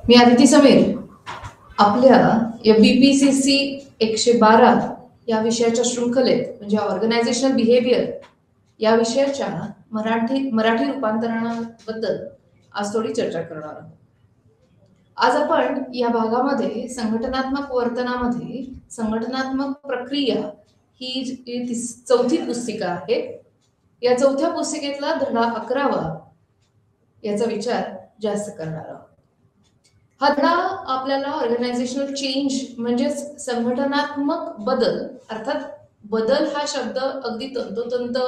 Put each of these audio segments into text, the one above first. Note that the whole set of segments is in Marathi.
मी आदिती समीर आपल्या या BPCC 112 या विषयाच्या शृंखलेत म्हणजे ऑर्गनायझेशनल बिहेवियर या विषयाच्या मराठी रूपांतरणाबद्दल आज थोडी चर्चा करणार आहोत. आज आपण या भागामध्ये संघटनात्मक वर्तनामध्ये संघटनात्मक प्रक्रिया ही चौथी पुस्तिका आहे. या चौथ्या पुस्तिकेतला धडा 11वा याचा विचार जास्त करणार आहोत. हा धडा आपल्याला ऑर्गनायझेशनल चेंज म्हणजेच संघटनात्मक बदल, अर्थात बदल हा शब्द अगदी तंतोतंत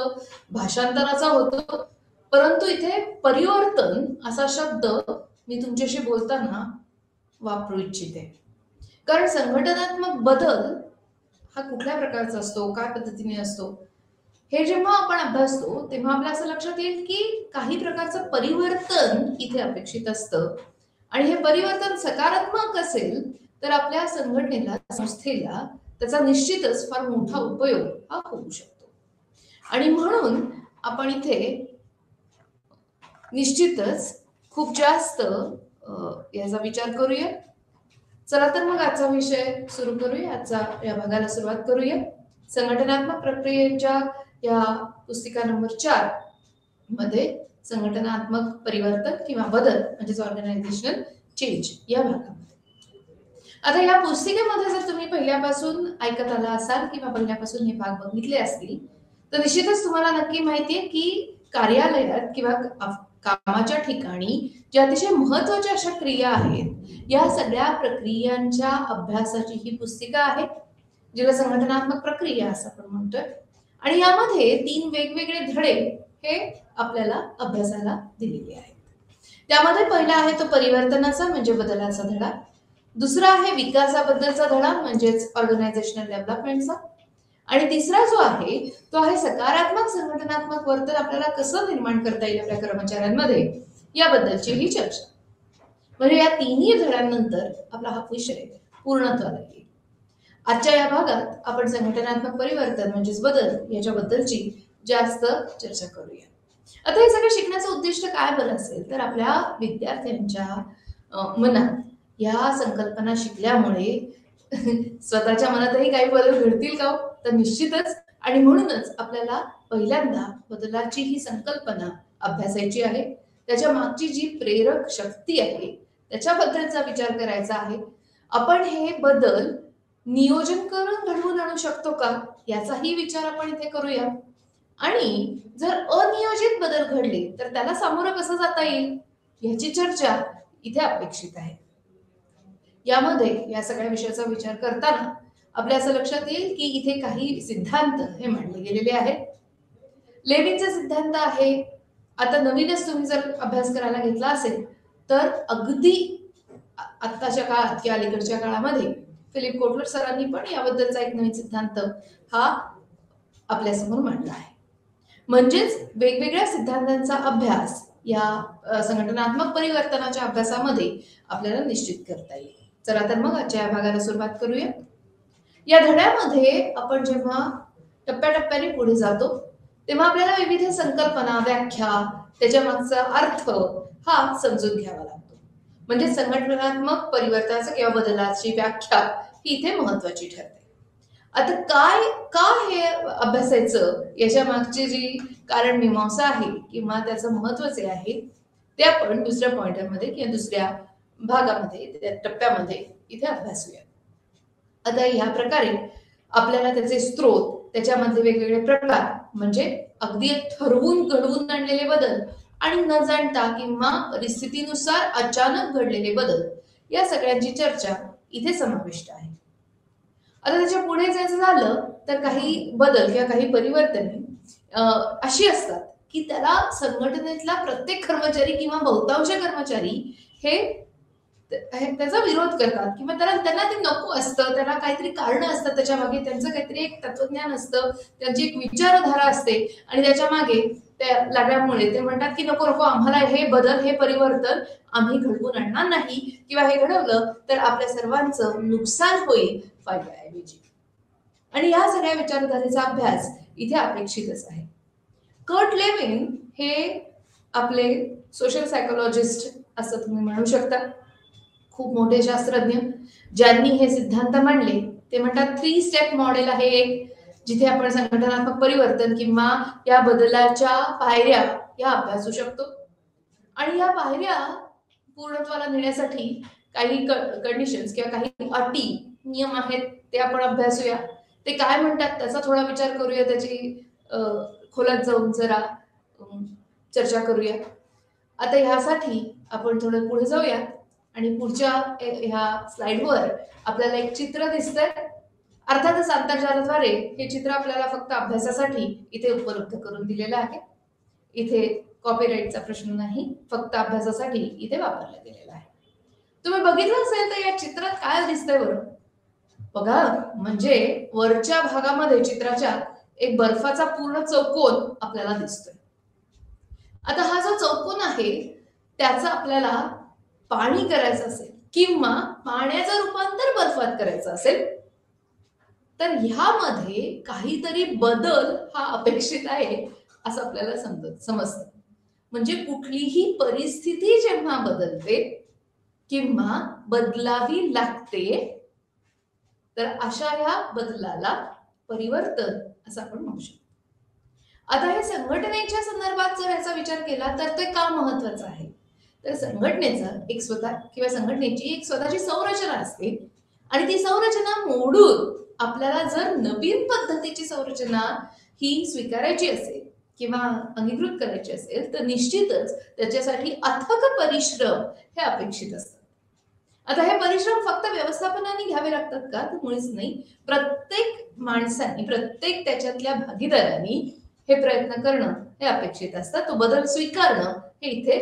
भाषांतराचा होतो, परंतु इथे परिवर्तन असा शब्द मी तुमच्याशी बोलताना वापरू इच्छिते. कारण संघटनात्मक बदल हा कुठल्या प्रकारचा असतो, काय पद्धतीने असतो, हे जेव्हा आपण अभ्यासतो तेव्हा आपल्या असं लक्षात येईल की काही प्रकारचं परिवर्तन इथे अपेक्षित असतं. आणि हे परिवर्तन सकारात्मक असेल तर आपल्या संघटनेला, संस्थेला त्याचा निश्चितच फार मोठा उपयोग हा होऊ शकतो. आणि म्हणून आपण इथे निश्चितच खूप जास्त याचा विचार करूया. चला तर मग आजचा विषय सुरू करूया. आजचा या भागाला सुरुवात करूया. संघटनात्मक प्रक्रियेच्या या पुस्तिका नंबर 4 मध्ये संघटनात्मक परिवर्तन किंवा बदल म्हणजेच ऑर्गनायझेशनल चेंज या भागामध्ये. आता या पुस्तिकेमध्ये जर तुम्ही पहिल्यापासून ऐकत आला असाल किंवा पहिल्यापासून हे भाग बघितले असतील तर निश्चितच तुम्हाला नक्की माहितीये की कार्यालयात किंवा कामाच्या ठिकाणी ज्या अतिशय महत्वाच्या अशा क्रिया आहेत या सगळ्या प्रक्रियांच्या अभ्यासाची ही पुस्तिका आहे, जिला संघटनात्मक प्रक्रिया असं आपण म्हणतोय. आणि यामध्ये 3 वेगवेगळे धडे हे आपल्याला अभ्यासाला दिलेले आहेत. त्यामध्ये पहिला आहे तो परिवर्तनाचा म्हणजे बदलाचा धडा. दुसरा आहे विकासाबद्दलचा धडा म्हणजेच ऑर्गनायझेशनल डेव्हलपमेंटचा. आणि तिसरा जो आहे तो आहे सकारात्मक संघटनात्मक वर्तन आपल्याला कसं निर्माण करता येईल आपल्या कर्मचाऱ्यांमध्ये याबद्दलची ही चर्चा. म्हणजे या तिन्ही धड्यांनंतर आपला हा विषय पूर्णत्वाला येईल. आजच्या या भागात आपण संघटनात्मक परिवर्तन म्हणजेच बदल याच्याबद्दलची जास्त चर्चा करूया. आता हे सगळं शिकण्याचं उद्दिष्ट काय बरं असेल तर आपल्या विद्यार्थ्यांच्या मनात या संकल्पना शिकल्यामुळे स्वतःच्या मनातही काही बदल घडतील का, तर निश्चितच. आणि म्हणूनच आपल्याला पहिल्यांदा बदलाची ही संकल्पना अभ्यासायची आहे. त्याच्या मागची जी प्रेरक शक्ती आहे त्याच्याबद्दलचा विचार करायचा आहे. आपण हे बदल नियोजन करून घडवून आणू शकतो का याचाही विचार आपण इथे करूया. आणि जर अनियोजित बदल घडले तर त्याला सामोरं कसं जाता येईल याची चर्चा इथे अपेक्षित आहे. यामध्ये या सगळ्या विषयाचा विचार करताना आपल्या असं लक्षात येईल की इथे काही सिद्धांत हे मांडले गेलेले आहेत. लेविनचा सिद्धांत आहे. आता नवीनच तुम्ही जर अभ्यास करायला घेतला असेल तर अगदी आत्ताच्या काळात किंवा अलीकडच्या काळामध्ये फिलिप कोटलर सरांनी पण याबद्दलचा एक नवीन सिद्धांत हा आपल्यासमोर मांडला आहे. म्हणजेच वेगवेगळ्या सिद्धांतांचा अभ्यास या संघटनात्मक परिवर्तनाच्या अभ्यासामध्ये आपल्याला निश्चित करता येईल. चला तर मग आजच्या या भागाला सुरुवात करूया. या धड्यामध्ये आपण जेव्हा टप्प्याटप्प्याने पुढे जातो तेव्हा आपल्याला विविध संकल्पना, व्याख्या, त्याच्या मागचा अर्थ हा समजून घ्यावा लागतो. म्हणजे संघटनात्मक परिवर्तनाचा किंवा बदलाची व्याख्या ही इथे महत्वाची ठरते. आता का हे अभ्यासायचं याच्या मागची जी कारण मीमांसा आहे किंवा त्याचं महत्वाचे आहे ते आपण दुसऱ्या पॉइंटमध्ये किंवा दुसऱ्या भागामध्ये टप्प्यामध्ये इथे अभ्यासूया. आता ह्या प्रकारे आपल्याला त्याचे स्रोत, त्याच्यामध्ये वेगवेगळे प्रकार म्हणजे अगदी ठरवून घडवून आणलेले बदल आणि न जाणता किंवा परिस्थितीनुसार अचानक घडलेले बदल या सगळ्यांची चर्चा इथे समाविष्ट आहे. आता त्याच्या पुढे जायचं झालं तर काही बदल किंवा काही परिवर्तने अशी असतात की त्याला संघटनेतला प्रत्येक कर्मचारी किंवा बहुतांश कर्मचारी हे त्याचा विरोध करतात किंवा त्यांना ते नको असतं. त्यांना काहीतरी कारण असतात त्याच्या मागे, त्यांचं काहीतरी एक तत्वज्ञान असतं, त्यांची एक विचारधारा असते आणि त्याच्या मागे त्या लागल्यामुळे ते म्हणतात की नको नको, आम्हाला हे बदल, हे परिवर्तन आम्ही घडवून आणणार नाही किंवा हे घडवलं तर आपल्या सर्वांचं नुकसान होईल फायद्याऐवजी. आणि या सगळ्या विचारधारेचा अभ्यास इथे अपेक्षितच आहे. कर्ट लेविन हे आपले सोशल सायकोलॉजिस्ट असं तुम्ही म्हणू शकता. खूप मोठे शास्त्रज्ञ ज्यांनी हे सिद्धांत मांडले ते म्हणतात 3 स्टेप मॉडेल आहे एक, जिथे आपण संघटनात्मक परिवर्तन किंवा या बदलाच्या पायऱ्या या अभ्यासू शकतो. आणि या पायऱ्या पूर्णत्वाला नेण्यासाठी काही कंडिशन्स किंवा काही अटी नियम आहेत ते आपण अभ्यासूया. ते काय म्हणतात त्याचा थोडा विचार करूया, त्याची खोलात जाऊन जरा चर्चा करूया. आता ह्यासाठी आपण थोडं पुढे जाऊया आणि पुढच्या ह्या स्लाइडवर आपल्याला एक चित्र दिसतंय. अर्थातच आंतरजालाद्वारे हे चित्र आपल्याला फक्त अभ्यासासाठी इथे उपलब्ध करून दिलेलं आहे. इथे कॉपीराईटचा प्रश्न नाही, फक्त अभ्यासासाठी इथे वापरला गेलेला आहे. तुम्ही बघितलं असेल तर या चित्रात काय दिसतंय बरं बघा, म्हणजे वरच्या भागामध्ये चित्राच्या एक बर्फाचा पूर्ण चौकोन आपल्याला दिसतोय. आता हा जो चौकोन आहे त्याचा आपल्याला पाणी करायचं असेल किंवा पाण्याचं रूपांतर बर्फात करायचं असेल तर ह्यामध्ये काहीतरी बदल हा अपेक्षित आहे असं आपल्याला समजतं. म्हणजे कुठलीही परिस्थिती जेव्हा बदलते किंवा बदलावी लागते तर अशा या बदलाला परिवर्तन असं आपण म्हणू शकतो. आता हे संघटनेच्या संदर्भात जर याचा विचार केला तर ते का महत्वाचं आहे, तर संघटनेचा एक स्वतः किंवा संघटनेची एक स्वतःची संरचना असते आणि ती संरचना मोडून आपल्याला जर नवीन पद्धतीची संरचना ही स्वीकारायची असेल किंवा अंगीकृत करायची असेल तर निश्चितच त्याच्यासाठी अथक परिश्रम हे अपेक्षित असतात. आता हे परिश्रम फक्त व्यवस्थापनाने घ्यावे लागतात का, तर मुळीच नाही. प्रत्येक माणसाने, प्रत्येक त्याच्यातल्या भागीदारांनी हे प्रयत्न करणं हे अपेक्षित असतं. तो बदल स्वीकारणं हे इथे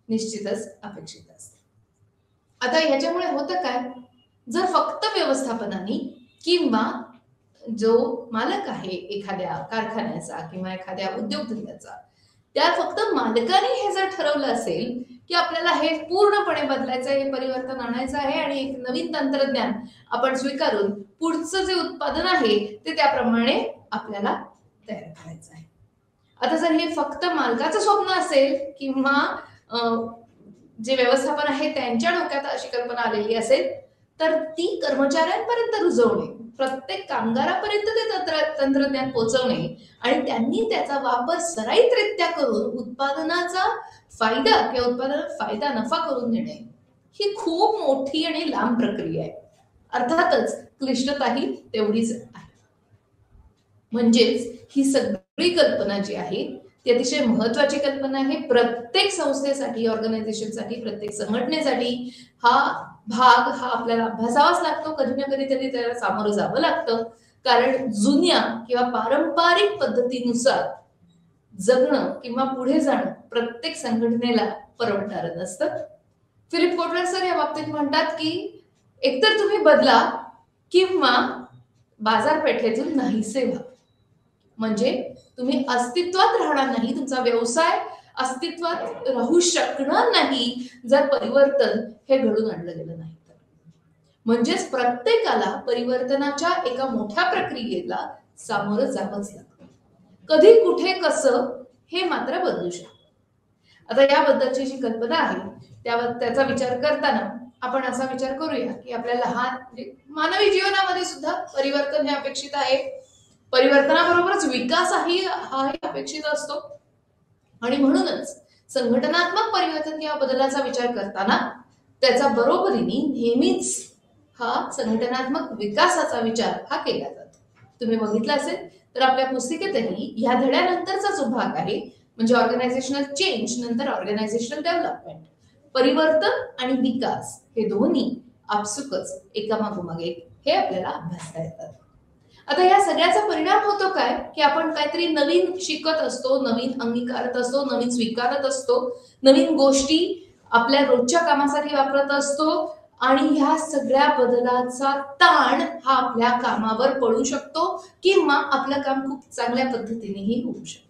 निश्चितच अपेक्षित असतं. आता ह्याच्यामुळे होतं काय, जर फक्त व्यवस्थापनाने किंवा जो मालक आहे एखाद्या कारखान्याचा किंवा एखाद्या उद्योगधंद्याचा, त्या फक्त मालकाने हे जर ठरवलं असेल की आपल्याला हे पूर्णपणे बदलायचं आहे, हे परिवर्तन आणायचं आहे आणि एक नवीन तंत्रज्ञान आपण स्वीकारून पुढचं जे उत्पादन आहे ते त्याप्रमाणे आपल्याला तयार करायचं आहे. आता जर हे फक्त मालकाचं स्वप्न असेल किंवा जे व्यवस्थापन आहे त्यांच्या डोक्यात अशी कल्पना आलेली असेल तर ती कर्मचाऱ्यांपर्यंत रुजवणे, प्रत्येक कामगारापर्यंत ते तंत्रज्ञान पोहोचवणे आणि त्यांनी त्याचा वापर सराईतरित्या करून उत्पादनाचा फायदा किंवा उत्पादनात फायदा नफा करून देणे ही खूप मोठी आणि लांब प्रक्रिया आहे. अर्थातच क्लिष्टताही तेवढीच आहे. म्हणजेच ही सगळी कल्पना जी आहे ती अतिशय महत्वाची कल्पना आहे. प्रत्येक संस्थेसाठी, ऑर्गनायझेशनसाठी, प्रत्येक संघटनेसाठी हा भाग हा आपल्याला अभ्यासावाच लागतो. कधी ना कधीतरी त्याला सामोरं जावं लागतं, कारण जुन्या किंवा पारंपरिक पद्धतीनुसार जगणं किंवा पुढे जाणं प्रत्येक संघटनेला परवडणारं नसतं. फिलिप कोटलर सर या बाबतीत म्हणतात की एकतर तुम्ही बदला किंवा बाजारपेठेतून नाहीसे व्हा. म्हणजे तुम्ही अस्तित्वात राहणार नाही, तुमचा व्यवसाय अस्तित्वात राहू शकणार नाही जर परिवर्तन हे घडून आणलं गेलं नाही तर. म्हणजेच प्रत्येकाला परिवर्तनाच्या एका मोठ्या प्रक्रियेला सामोरं जावंच लागतं. कधी कुठे कसं हे मात्र बदलू शकतं. आता याबद्दलची जी कल्पना आहे त्याचा विचार करताना आपण असा विचार करूया की आपल्या लहान मानवी जीवनामध्ये सुद्धा परिवर्तन हे अपेक्षित आहे. परिवर्तनाबरोबरच विकासही हा अपेक्षित असतो आणि म्हणूनच संघटनात्मक परिवर्तन किंवा बदलाचा विचार करताना त्याचा बरोबरीने नेहमीच हा संघटनात्मक विकासाचा विचार हा केला जातो. तुम्ही बघितलं असेल तर आपल्या पुस्तिकेतही या धड्यानंतरचा जो भाग आहे म्हणजे ऑर्गनायझेशनल चेंज नंतर ऑर्गनायझेशनल डेव्हलपमेंट, परिवर्तन आणि विकास हे दोन्ही आपसुकच एकामागोमाग एक हे आपल्याला अभ्यासता येतात. आता या सगळ्याचा परिणाम होतो काय की आपण काहीतरी नवीन शिकत असतो, नवीन अंगीकारत असतो, नवीन स्वीकारत असतो, नवीन गोष्टी आपल्या रोजच्या कामासाठी वापरत असतो आणि ह्या सगळ्या बदलाचा ताण हा आपल्या कामावर पडू शकतो किंवा आपलं काम खूप चांगल्या पद्धतीनेही होऊ शकतं.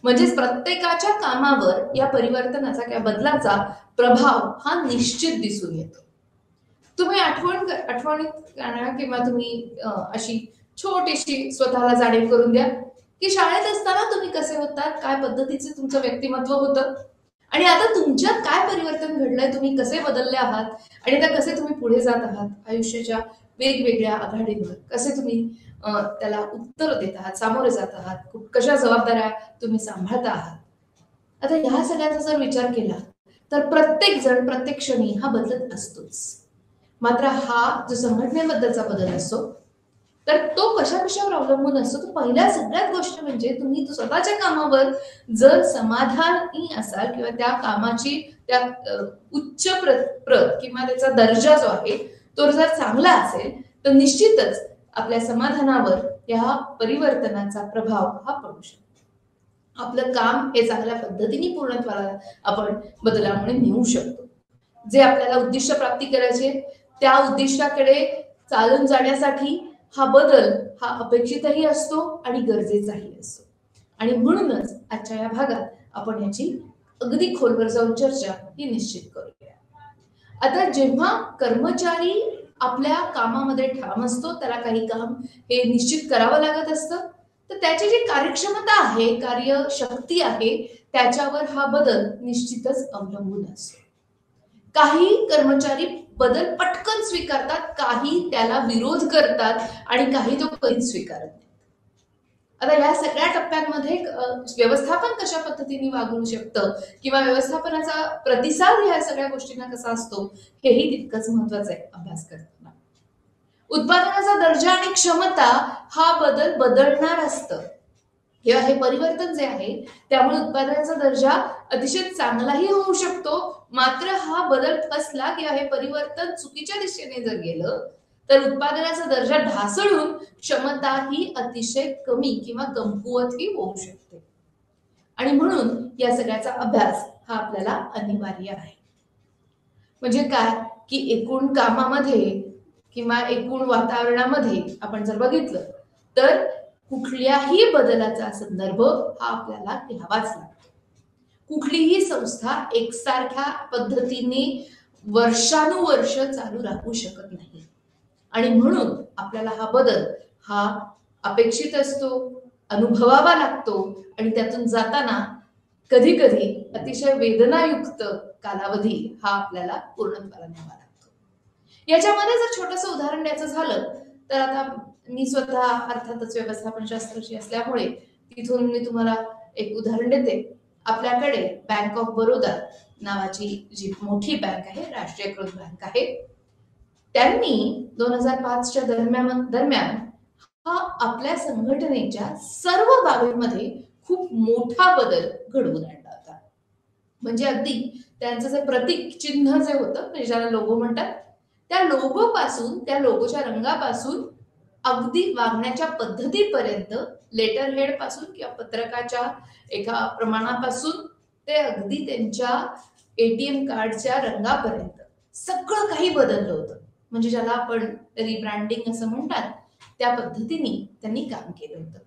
म्हणजेच प्रत्येकाच्या कामावर या परिवर्तनाचा किंवा बदलाचा प्रभाव हा निश्चित दिसून येतो. तुम्ही आठवणीत काढा किंवा तुम्ही अशी छोटीशी स्वतःला जाणीव करून द्या की शाळेत असताना तुम्ही कसे होतात, काय पद्धतीचे तुमचं व्यक्तिमत्व होतं आणि आता तुमच्यात काय परिवर्तन घडलंय, तुम्ही कसे बदलले आहात आणि आता कसे तुम्ही पुढे जात आहात आयुष्याच्या वेगवेगळ्या आघाडींवर, कसे तुम्ही त्याला उत्तर देत आहात, सामोरे जात आहात, कशा जबाबदाऱ्या तुम्ही सांभाळता आहात. आता ह्या सगळ्याचा जर विचार केला तर प्रत्येक जण प्रत्येक क्षणी हा बदलत असतोच. मात्र हा जो संघटनेबद्दलचा बदल असतो तर तो कशा कशावर अवलंबून असतो, तर पहिल्या सगळ्यात गोष्ट म्हणजे तुम्ही स्वतःच्या कामावर जर समाधानी असाल किंवा त्या कामाची त्या उच्च प्रत किंवा त्याचा दर्जा जो आहे तो जर चांगला असेल तर निश्चितच आपल्या समाधानावर या परिवर्तनाचा प्रभाव हा पडू शकतो. आपलं काम हे चांगल्या पद्धतीने पूर्णत्वाला आपण बदलामुळे नेऊ शकतो. जे आपल्याला उद्दिष्ट प्राप्ती करायचे त्या उद्दिष्टाकडे चालून जाण्यासाठी हा बदल हा अपेक्षितही असतो आणि गरजेचाही असतो. आणि म्हणूनच आजच्या या भागात आपण याची अगदी खोलवर जाऊन चर्चा ही निश्चित करूया. आता जेव्हा कर्मचारी आपल्या कामामध्ये ठाम असतो, त्याला काही काम हे निश्चित करावं लागत असतं, तर त्याची जी कार्यक्षमता आहे, कार्यशक्ती आहे, त्याच्यावर हा बदल निश्चितच अवलंबून असतो. काही कर्मचारी बदल पटकन स्वीकारतात, काही त्याला विरोध करतात आणि काही तो कधीच स्वीकारत नाही. आता या सगळ्या टप्प्यांमध्ये व्यवस्थापन कशा पद्धतीने वागू शकतं किंवा व्यवस्थापनाचा प्रतिसाद या सगळ्या गोष्टींना कसा असतो हेही तितकंच महत्वाचं आहे अभ्यास करताना. उत्पादनाचा दर्जा आणि क्षमता हा बदल बदलणार असतं किंवा हे परिवर्तन जे आहे त्यामुळे उत्पादनाचा दर्जा अतिशय चांगलाही होऊ शकतो. मात्र हा बदल फसला किंवा हे परिवर्तन चुकीच्या दिशेने जर गेलं तर उत्पादनाचा दर्जा ढासळून क्षमता ही अतिशय कमी किंवा कमकुवतही होऊ शकते. आणि म्हणून या सगळ्याचा अभ्यास हा आपल्याला अनिवार्य आहे. म्हणजे काय की एकूण कामामध्ये किंवा एकूण वातावरणामध्ये आपण जर बघितलं तर कुठल्याही बदलाचा संदर्भ हा आपल्याला घ्यावाच लागतो. कुठलीही संस्था एकसारख्या पद्धतीने वर्षानुवर्ष चालू राहू शकत नाही आणि म्हणून आपल्याला हा बदल हा अपेक्षित असतो, अनुभवावा लागतो आणि त्यातून जाताना कधी कधी अतिशय वेदनायुक्त कालावधी हा आपल्याला पूर्णत्वाला न्यावा लागतो. याच्यामध्ये जर छोटंसं उदाहरण द्यायचं झालं तर आता मी स्वतः अर्थातच व्यवस्थापन शास्त्राची असल्यामुळे तिथून मी तुम्हाला एक उदाहरण देते. आपल्याकडे बँक ऑफ बरोदा नावाची जी मोठी बँक आहे, राष्ट्रीयकृत बँक आहे, त्यांनी 2005च्या दरम्यान हा आपल्या संघटनेच्या सर्व बाबींमध्ये खूप मोठा बदल घडवून आणला होता. म्हणजे अगदी त्यांचं जे प्रतीक चिन्ह जे होतं म्हणजे ज्याला लोगो म्हणतात, त्या लोगो पासून त्या लोगोच्या रंगापासून अगदी वागण्याच्या पद्धतीपर्यंत, लेटर हेड पासून किंवा पत्रकाच्या एका प्रमाणापासून ते अगदी त्यांच्या एटीएम कार्डच्या रंगापर्यंत सगळं काही बदललं होतं. म्हणजे ज्याला आपण रिब्रँडिंग असं म्हणतात त्या पद्धतीने त्यांनी काम केलं होतं.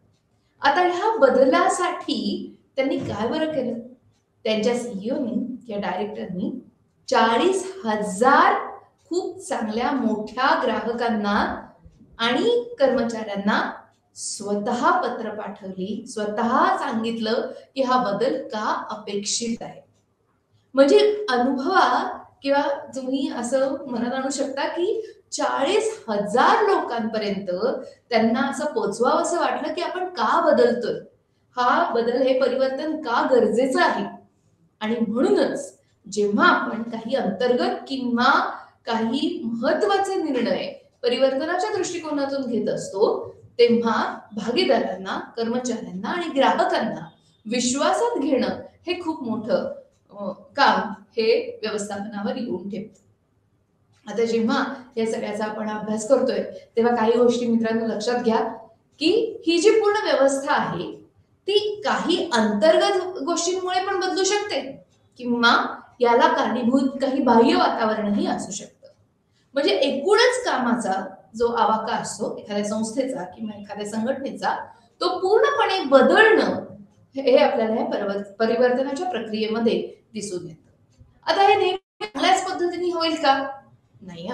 आता ह्या बदलासाठी त्यांनी काय बरं केलं, त्यांच्या सीईओनी किंवा डायरेक्टरनी 40,000 खूप चांगल्या मोठ्या ग्राहकांना आणि कर्मचाऱ्यांना स्वतः पत्र पाठवली, स्वतः सांगितलं की हा बदल का अपेक्षित आहे. म्हणजे अनुभवा किंवा तुम्ही असं मनात आणू शकता की 40,000 लोकांपर्यंत त्यांना असं पोचवावं असं वाटलं की आपण का बदलतोय, हा बदल हे परिवर्तन का गरजेचं आहे. आणि म्हणूनच जेव्हा आपण काही अंतर्गत किंवा काही महत्वाचे निर्णय परिवर्तनाच्या दृष्टिकोनातून घेत असतो तेव्हा भागीदारांना, कर्मचाऱ्यांना आणि ग्राहकांना विश्वासात घेणं हे खूप मोठं काम हे व्यवस्थापनावर येऊन ठेवतं. आता जेव्हा या सगळ्याचा आपण अभ्यास करतोय तेव्हा काही गोष्टी मित्रांनो लक्षात घ्या की ही जी पूर्ण व्यवस्था आहे ती काही अंतर्गत गोष्टींमुळे पण बदलू शकते किंवा याला कारणीभूत काही बाह्य वातावरणही असू शकतं. म्हणजे एकूणच कामाचा जो आवाका असतो एखाद्या संस्थेचा किंवा एखाद्या संघटनेचा तो पूर्णपणे बदलणं हे आपल्याला या परिवर्तनाच्या प्रक्रियेमध्ये दिसून येतं. आता हे नेहमी चांगल्याच पद्धतीने होईल का, नाही.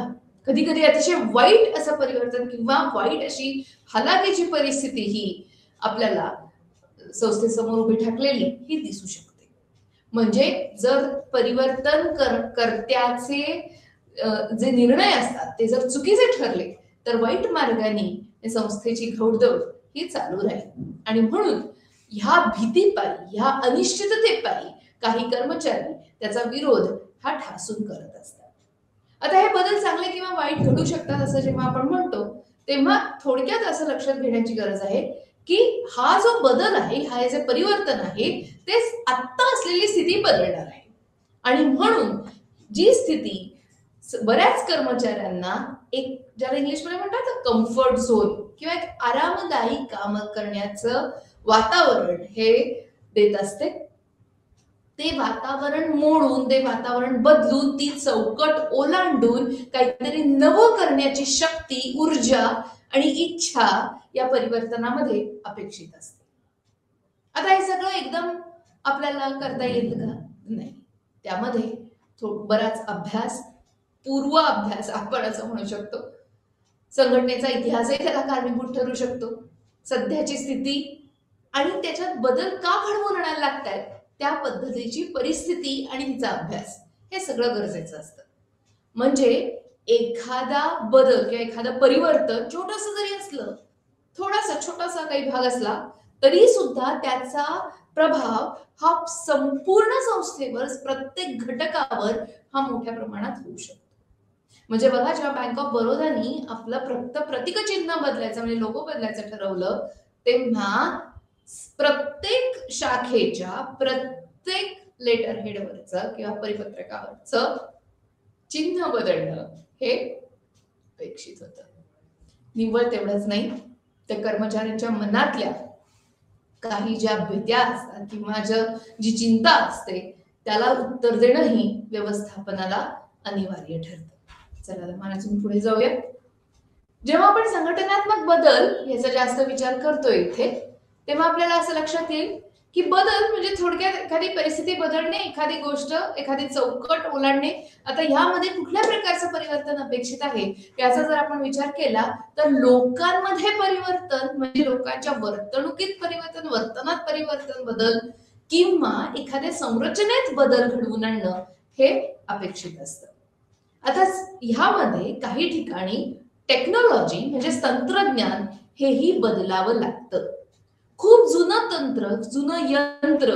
कधी कधी अतिशय वाईट असं परिवर्तन किंवा वाईट अशी हलाखीची परिस्थिती ही आपल्याला संस्थेसमोर उभी ठाकलेली ही दिसू शकते. म्हणजे जर परिवर्तन कर्त्याचे जे निर्णय असतात ते जर चुकीचे ठरले तर वाईट मार्गाने संस्थेची घौडदौड ही चालू राहील. आणि म्हणून ह्या भीतीपायी, ह्या अनिश्चिततेपायी काही कर्मचारी त्याचा विरोध हा ठासून करत असतात. आता हे बदल चांगले किंवा वाईट घडू शकतात असं जेव्हा आपण म्हणतो तेव्हा थोडक्यात असं लक्षात घेण्याची गरज आहे की हा जो बदल आहे, हा जे परिवर्तन आहे ते आत्ता असलेली स्थिती बदलणार आहे. आणि म्हणून जी स्थिती बऱ्याच कर्मचाऱ्यांना एक ज्याला इंग्लिशमध्ये म्हणतात कम्फर्ट झोन किंवा एक आरामदायी काम करण्याचं वातावरण हे देत असते, ते वातावरण मोडून, ते वातावरण बदलून, ती चौकट ओलांडून काहीतरी नवं करण्याची शक्ती, ऊर्जा आणि इच्छा या परिवर्तनामध्ये अपेक्षित असते. आता हे सगळं एकदम आपल्याला करता येईल का? नाही. त्यामध्ये बराच अभ्यास, पूर्व अभ्यास आपण असं म्हणू शकतो, संघटनेचा इतिहासही त्याला कारणीभूत ठरू शकतो, सध्याची स्थिती आणि त्याच्यात बदल का घडवून आणायला लागतायत त्या पद्धतीची परिस्थिती आणि तिचा अभ्यास, हे सगळं गरजेचं असतं. म्हणजे एखादा बदल किंवा एखादं परिवर्तन छोटंसं जरी असलं, थोडासा छोटासा काही भाग असला तरी सुद्धा त्याचा प्रभाव हा संपूर्ण संस्थेवर, प्रत्येक घटकावर हा मोठ्या प्रमाणात होऊ शकतो. म्हणजे बघा, जेव्हा बँक ऑफ बरोडानी आपलं प्रतीकचिन्ह बदलायचं म्हणजे लोगो बदलायचं ठरवलं तेव्हा प्रत्येक शाखेच्या प्रत्येक लेटर हेडवरचं किंवा परिपत्रकावरचं चिन्ह बदलणं हे अपेक्षित होतं. निव्वळ तेवढंच नाही, त्या कर्मचाऱ्यांच्या मनातल्या काही ज्या भीत्या असतात किंवा जी चिंता असते त्याला उत्तर देणंही व्यवस्थापनाला अनिवार्य ठरतं. चला मानाचं पुढे जाऊया. जेव्हा आपण संघटनात्मक बदल याचा जास्त विचार करतोय इथे, तेव्हा आपल्याला असं लक्षात येईल की बदल म्हणजे थोडक्यात एखादी परिस्थिती बदलणे, एखादी गोष्ट, एखादी चौकट ओलांडणे. आता ह्यामध्ये कुठल्या प्रकारचं परिवर्तन अपेक्षित आहे याचा जर आपण विचार केला तर लोकांमध्ये परिवर्तन म्हणजे लोकांच्या वर्तणुकीत परिवर्तन, वर्तनात परिवर्तन, बदल किंवा एखाद्या संरचनेत बदल घडवून आणणं हे अपेक्षित असतं. आता ह्यामध्ये काही ठिकाणी टेक्नॉलॉजी म्हणजे तंत्रज्ञान हेही बदलावं लागतं. खूप जुनं तंत्र, जुनं यंत्र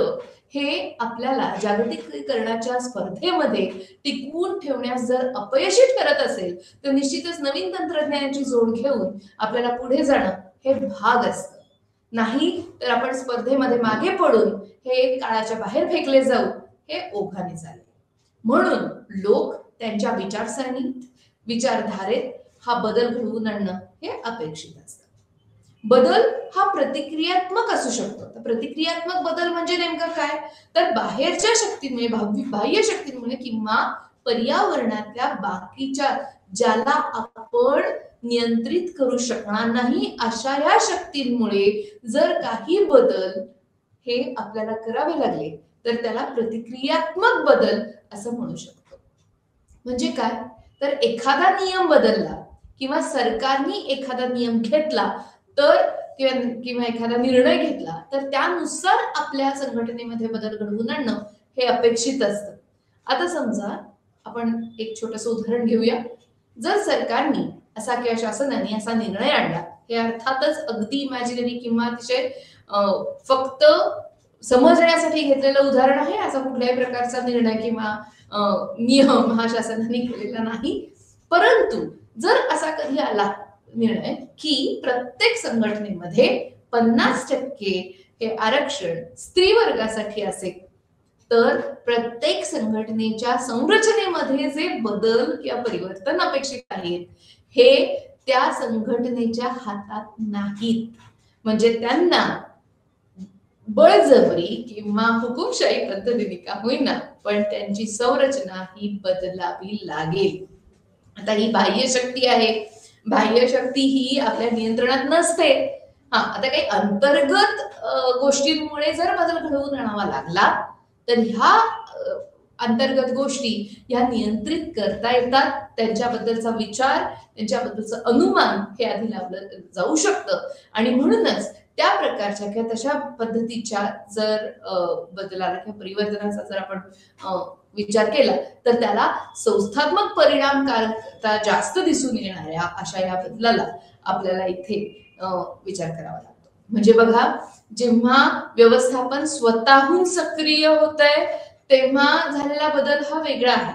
हे आपल्याला जागतिकीकरणाच्या स्पर्धेमध्ये टिकवून ठेवण्यास जर अपयशी ठरत असेल तर निश्चितच नवीन तंत्रज्ञानाची जोड घेऊन आपल्याला पुढे जाणं हे भाग असतं. नाही तर आपण स्पर्धेमध्ये मागे पडून हे काळाच्या बाहेर फेकले जाऊ हे ओघाने चालेल. म्हणून लोक त्यांच्या विचारसरणीत, विचारधारेत हा बदल घडवून आणणं हे अपेक्षित असतं. बदल हा प्रतिक्रियात्मक असू शकतो. तर प्रतिक्रियात्मक बदल म्हणजे नेमकं काय? तर बाहेरच्या शक्तींमुळे, बाह्य शक्तींमुळे किंवा पर्यावरणातल्या बाकीच्या ज्याला आपण नियंत्रित करू शकणार नाही अशा या शक्तींमुळे जर काही बदल हे आपल्याला करावे लागले तर त्याला प्रतिक्रियात्मक बदल असं म्हणू शकतो. म्हणजे काय? तर एखादा नियम बदलला किंवा सरकारने एखादा नियम घेतला तर किंवा एखादा निर्णय घेतला तर त्यानुसार आपल्या संघटनेमध्ये बदल घडवून आणणं हे अपेक्षित असतं. आता समजा आपण एक छोटंसं उदाहरण घेऊया. जर सरकारने असा किंवा शासनाने असा निर्णय आणला, हे अर्थातच अगदी इमॅजिनरी किंवा अतिशय फक्त समजण्यासाठी घेतलेलं उदाहरण आहे. असा कुठल्याही प्रकारचा निर्णय किंवा नियम हा शासनाने केलेला नाही. परंतु जर असा कधी आला निर्णय की प्रत्येक संघटनेमध्ये 50% हे आरक्षण स्त्री वर्गासाठी असेल तर प्रत्येक संघटनेच्या संरचनेमध्ये जे बदल किंवा परिवर्तन अपेक्षित आहेत हे त्या संघटनेच्या हातात नाहीत. म्हणजे त्यांना बळजबरी किंवा हुकुमशाही पद्धतीने का होईना पण त्यांची संरचना ही बदलावी लागेल. आता ही बाह्य शक्ती आहे. बाह्य शक्ती ही आपल्या नियंत्रणात नसते. आता काही अंतर्गत गोष्टींमुळे जर बदल घडवून आणावा लागला तर ह्या अंतर्गत गोष्टी ह्या नियंत्रित करता येतात. त्यांच्याबद्दलचा विचार, त्यांच्याबद्दलचं अनुमान हे आधी लावलं जाऊ शकतं आणि म्हणूनच त्या प्रकारच्या किंवा तशा पद्धतीच्या जर बदलाला किंवा परिवर्तनाचा जर आपण विचार केला तर त्याला संस्थात्मक परिणामकारकता जास्त दिसून येणाऱ्या अशा या बदलाला आपल्याला इथे विचार करावा लागतो. म्हणजे बघा, जेव्हा व्यवस्थापन स्वतःहून सक्रिय होत आहे तेव्हा झालेला बदल हा वेगळा आहे.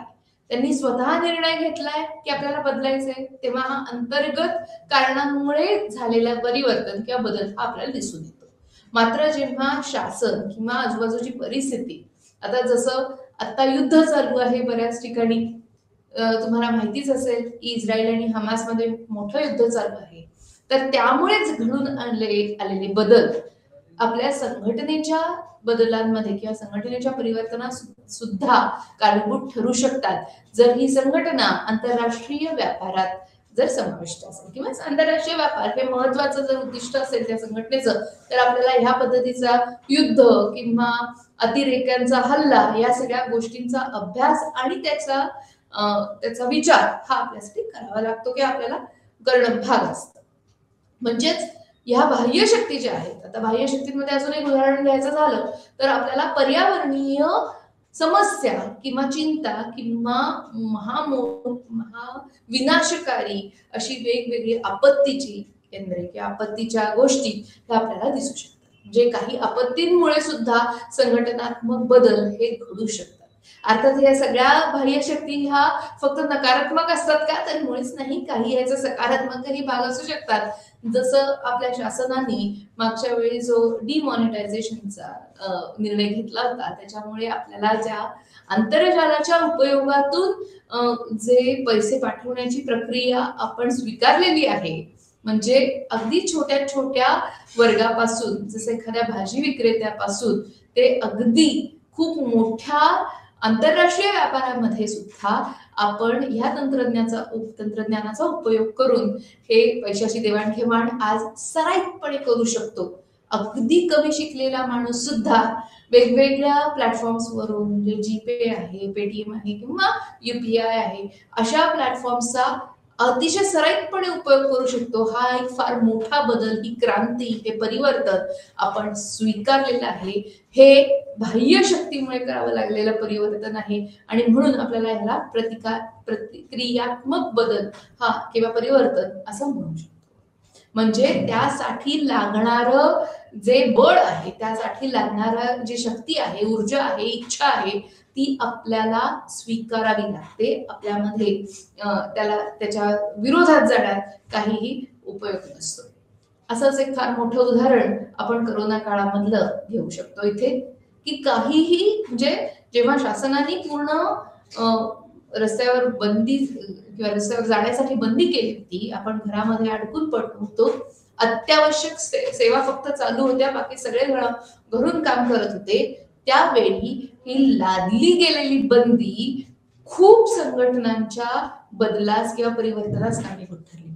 त्यांनी स्वतः निर्णय घेतलाय की आपल्याला बदलायचंय, तेव्हा हा अंतर्गत कारणांमुळे झालेला परिवर्तन किंवा बदल हा आपल्याला दिसून येतो. मात्र जेव्हा शासन किंवा आजूबाजूची परिस्थिती, आता जसं आता युद्ध चालू आहे बऱ्याच ठिकाणी, तुम्हाला माहितीच असेल की इस्रायल आणि हमास मध्ये मोठं युद्ध चालू आहे, तर त्यामुळेच घडून आलेले बदल आपल्या संघटनेच्या बदलांमध्ये किंवा संघटनेच्या परिवर्तनात सुद्धा कारणीभूत ठरू शकतात, जर ही संघटना आंतरराष्ट्रीय व्यापारात जर समाविष्ट असेल किंवा आंतरराष्ट्रीय व्यापार हे महत्वाचं जर उद्दिष्ट असेल त्या संघटनेचं, तर आपल्याला ह्या पद्धतीचा युद्ध किंवा अतिरेक्यांचा हल्ला या सगळ्या गोष्टींचा अभ्यास आणि त्याचा विचार हा आपल्यासाठी करावा लागतो की आपल्याला करणं भाग असतं. म्हणजेच ह्या बाह्य शक्ती ज्या आहेत, आता बाह्य शक्तींमध्ये अजून एक उदाहरण घ्यायचं झालं तर आपल्याला पर्यावरणीय समस्या किंवा चिंता किंवा विनाशकारी अशी वेगवेगळी आपत्तीची केंद्रे किंवा आपत्तीच्या गोष्टी ह्या आपल्याला दिसू शकतात. म्हणजे काही आपत्तींमुळे सुद्धा संघटनात्मक बदल हे घडू शकतात. अर्थात ह्या सगळ्या बाह्य शक्ती ह्या फक्त नकारात्मक असतात का, तर मुळीच नाही. काही याचे सकारात्मकही भाग असू शकतात. जसं आपल्या शासनाने मागच्या वेळी जो डिमॉनिटायझेशनचा निर्णय घेतला होता, त्याच्यामुळे आपल्याला ज्या आंतरजालाच्या उपयोगातून जे पैसे पाठवण्याची प्रक्रिया आपण स्वीकारलेली आहे, म्हणजे अगदी छोट्या छोट्या वर्गापासून, जसं एखाद्या भाजी विक्रेत्यापासून ते अगदी खूप मोठ्या आंतरराष्ट्रीय व्यापारामध्ये सुद्धा आपण ह्या तंत्रज्ञानाचा उपयोग करून हे पैशाची देवाणघेवाण आज सराईतपणे करू शकतो. अगदी कमी शिकलेला माणूस सुद्धा वेगवेगळ्या प्लॅटफॉर्म्सवरून, म्हणजे जीपे आहे, पेटीएम आहे किंवा युपीआय आहे, अशा प्लॅटफॉर्मचा अतिशय सराईतपणे उपयोग करू शकतो. हा एक फार मोठा बदल, ही क्रांती, हे परिवर्तन आपण स्वीकारलेलं आहे. हे बाह्य शक्तीमुळे करावं लागलेलं परिवर्तन आहे आणि म्हणून आपल्याला ह्याला प्रतिक्रियात्मक बदल हा किंवा परिवर्तन असं म्हणू शकतो. म्हणजे त्यासाठी लागणारं जे बळ आहे, त्यासाठी लागणारं जी शक्ती आहे, ऊर्जा आहे, इच्छा आहे, ती आपल्याला स्वीकारावी लागते. आपल्यामध्ये त्याच्या विरोधात जाण्यात काहीही उपयोग नसतो. असंच एक फार मोठं उदाहरण आपण कोरोना काळामधलं घेऊ शकतो इथे, की काहीही म्हणजे जेव्हा शासनाने पूर्ण रस्त्यावर बंदी किंवा रस्त्यावर जाण्यासाठी बंदी केली होती, आपण घरामध्ये अडकून पडलो होतो, अत्यावश्यक सेवा फक्त चालू होत्या, बाकी सगळे घरून काम करत होते, त्यावेळी ही लादली गेलेली बंदी खूप संघटनांच्या बदलास किंवा परिवर्तनास कारणीभूत ठरली.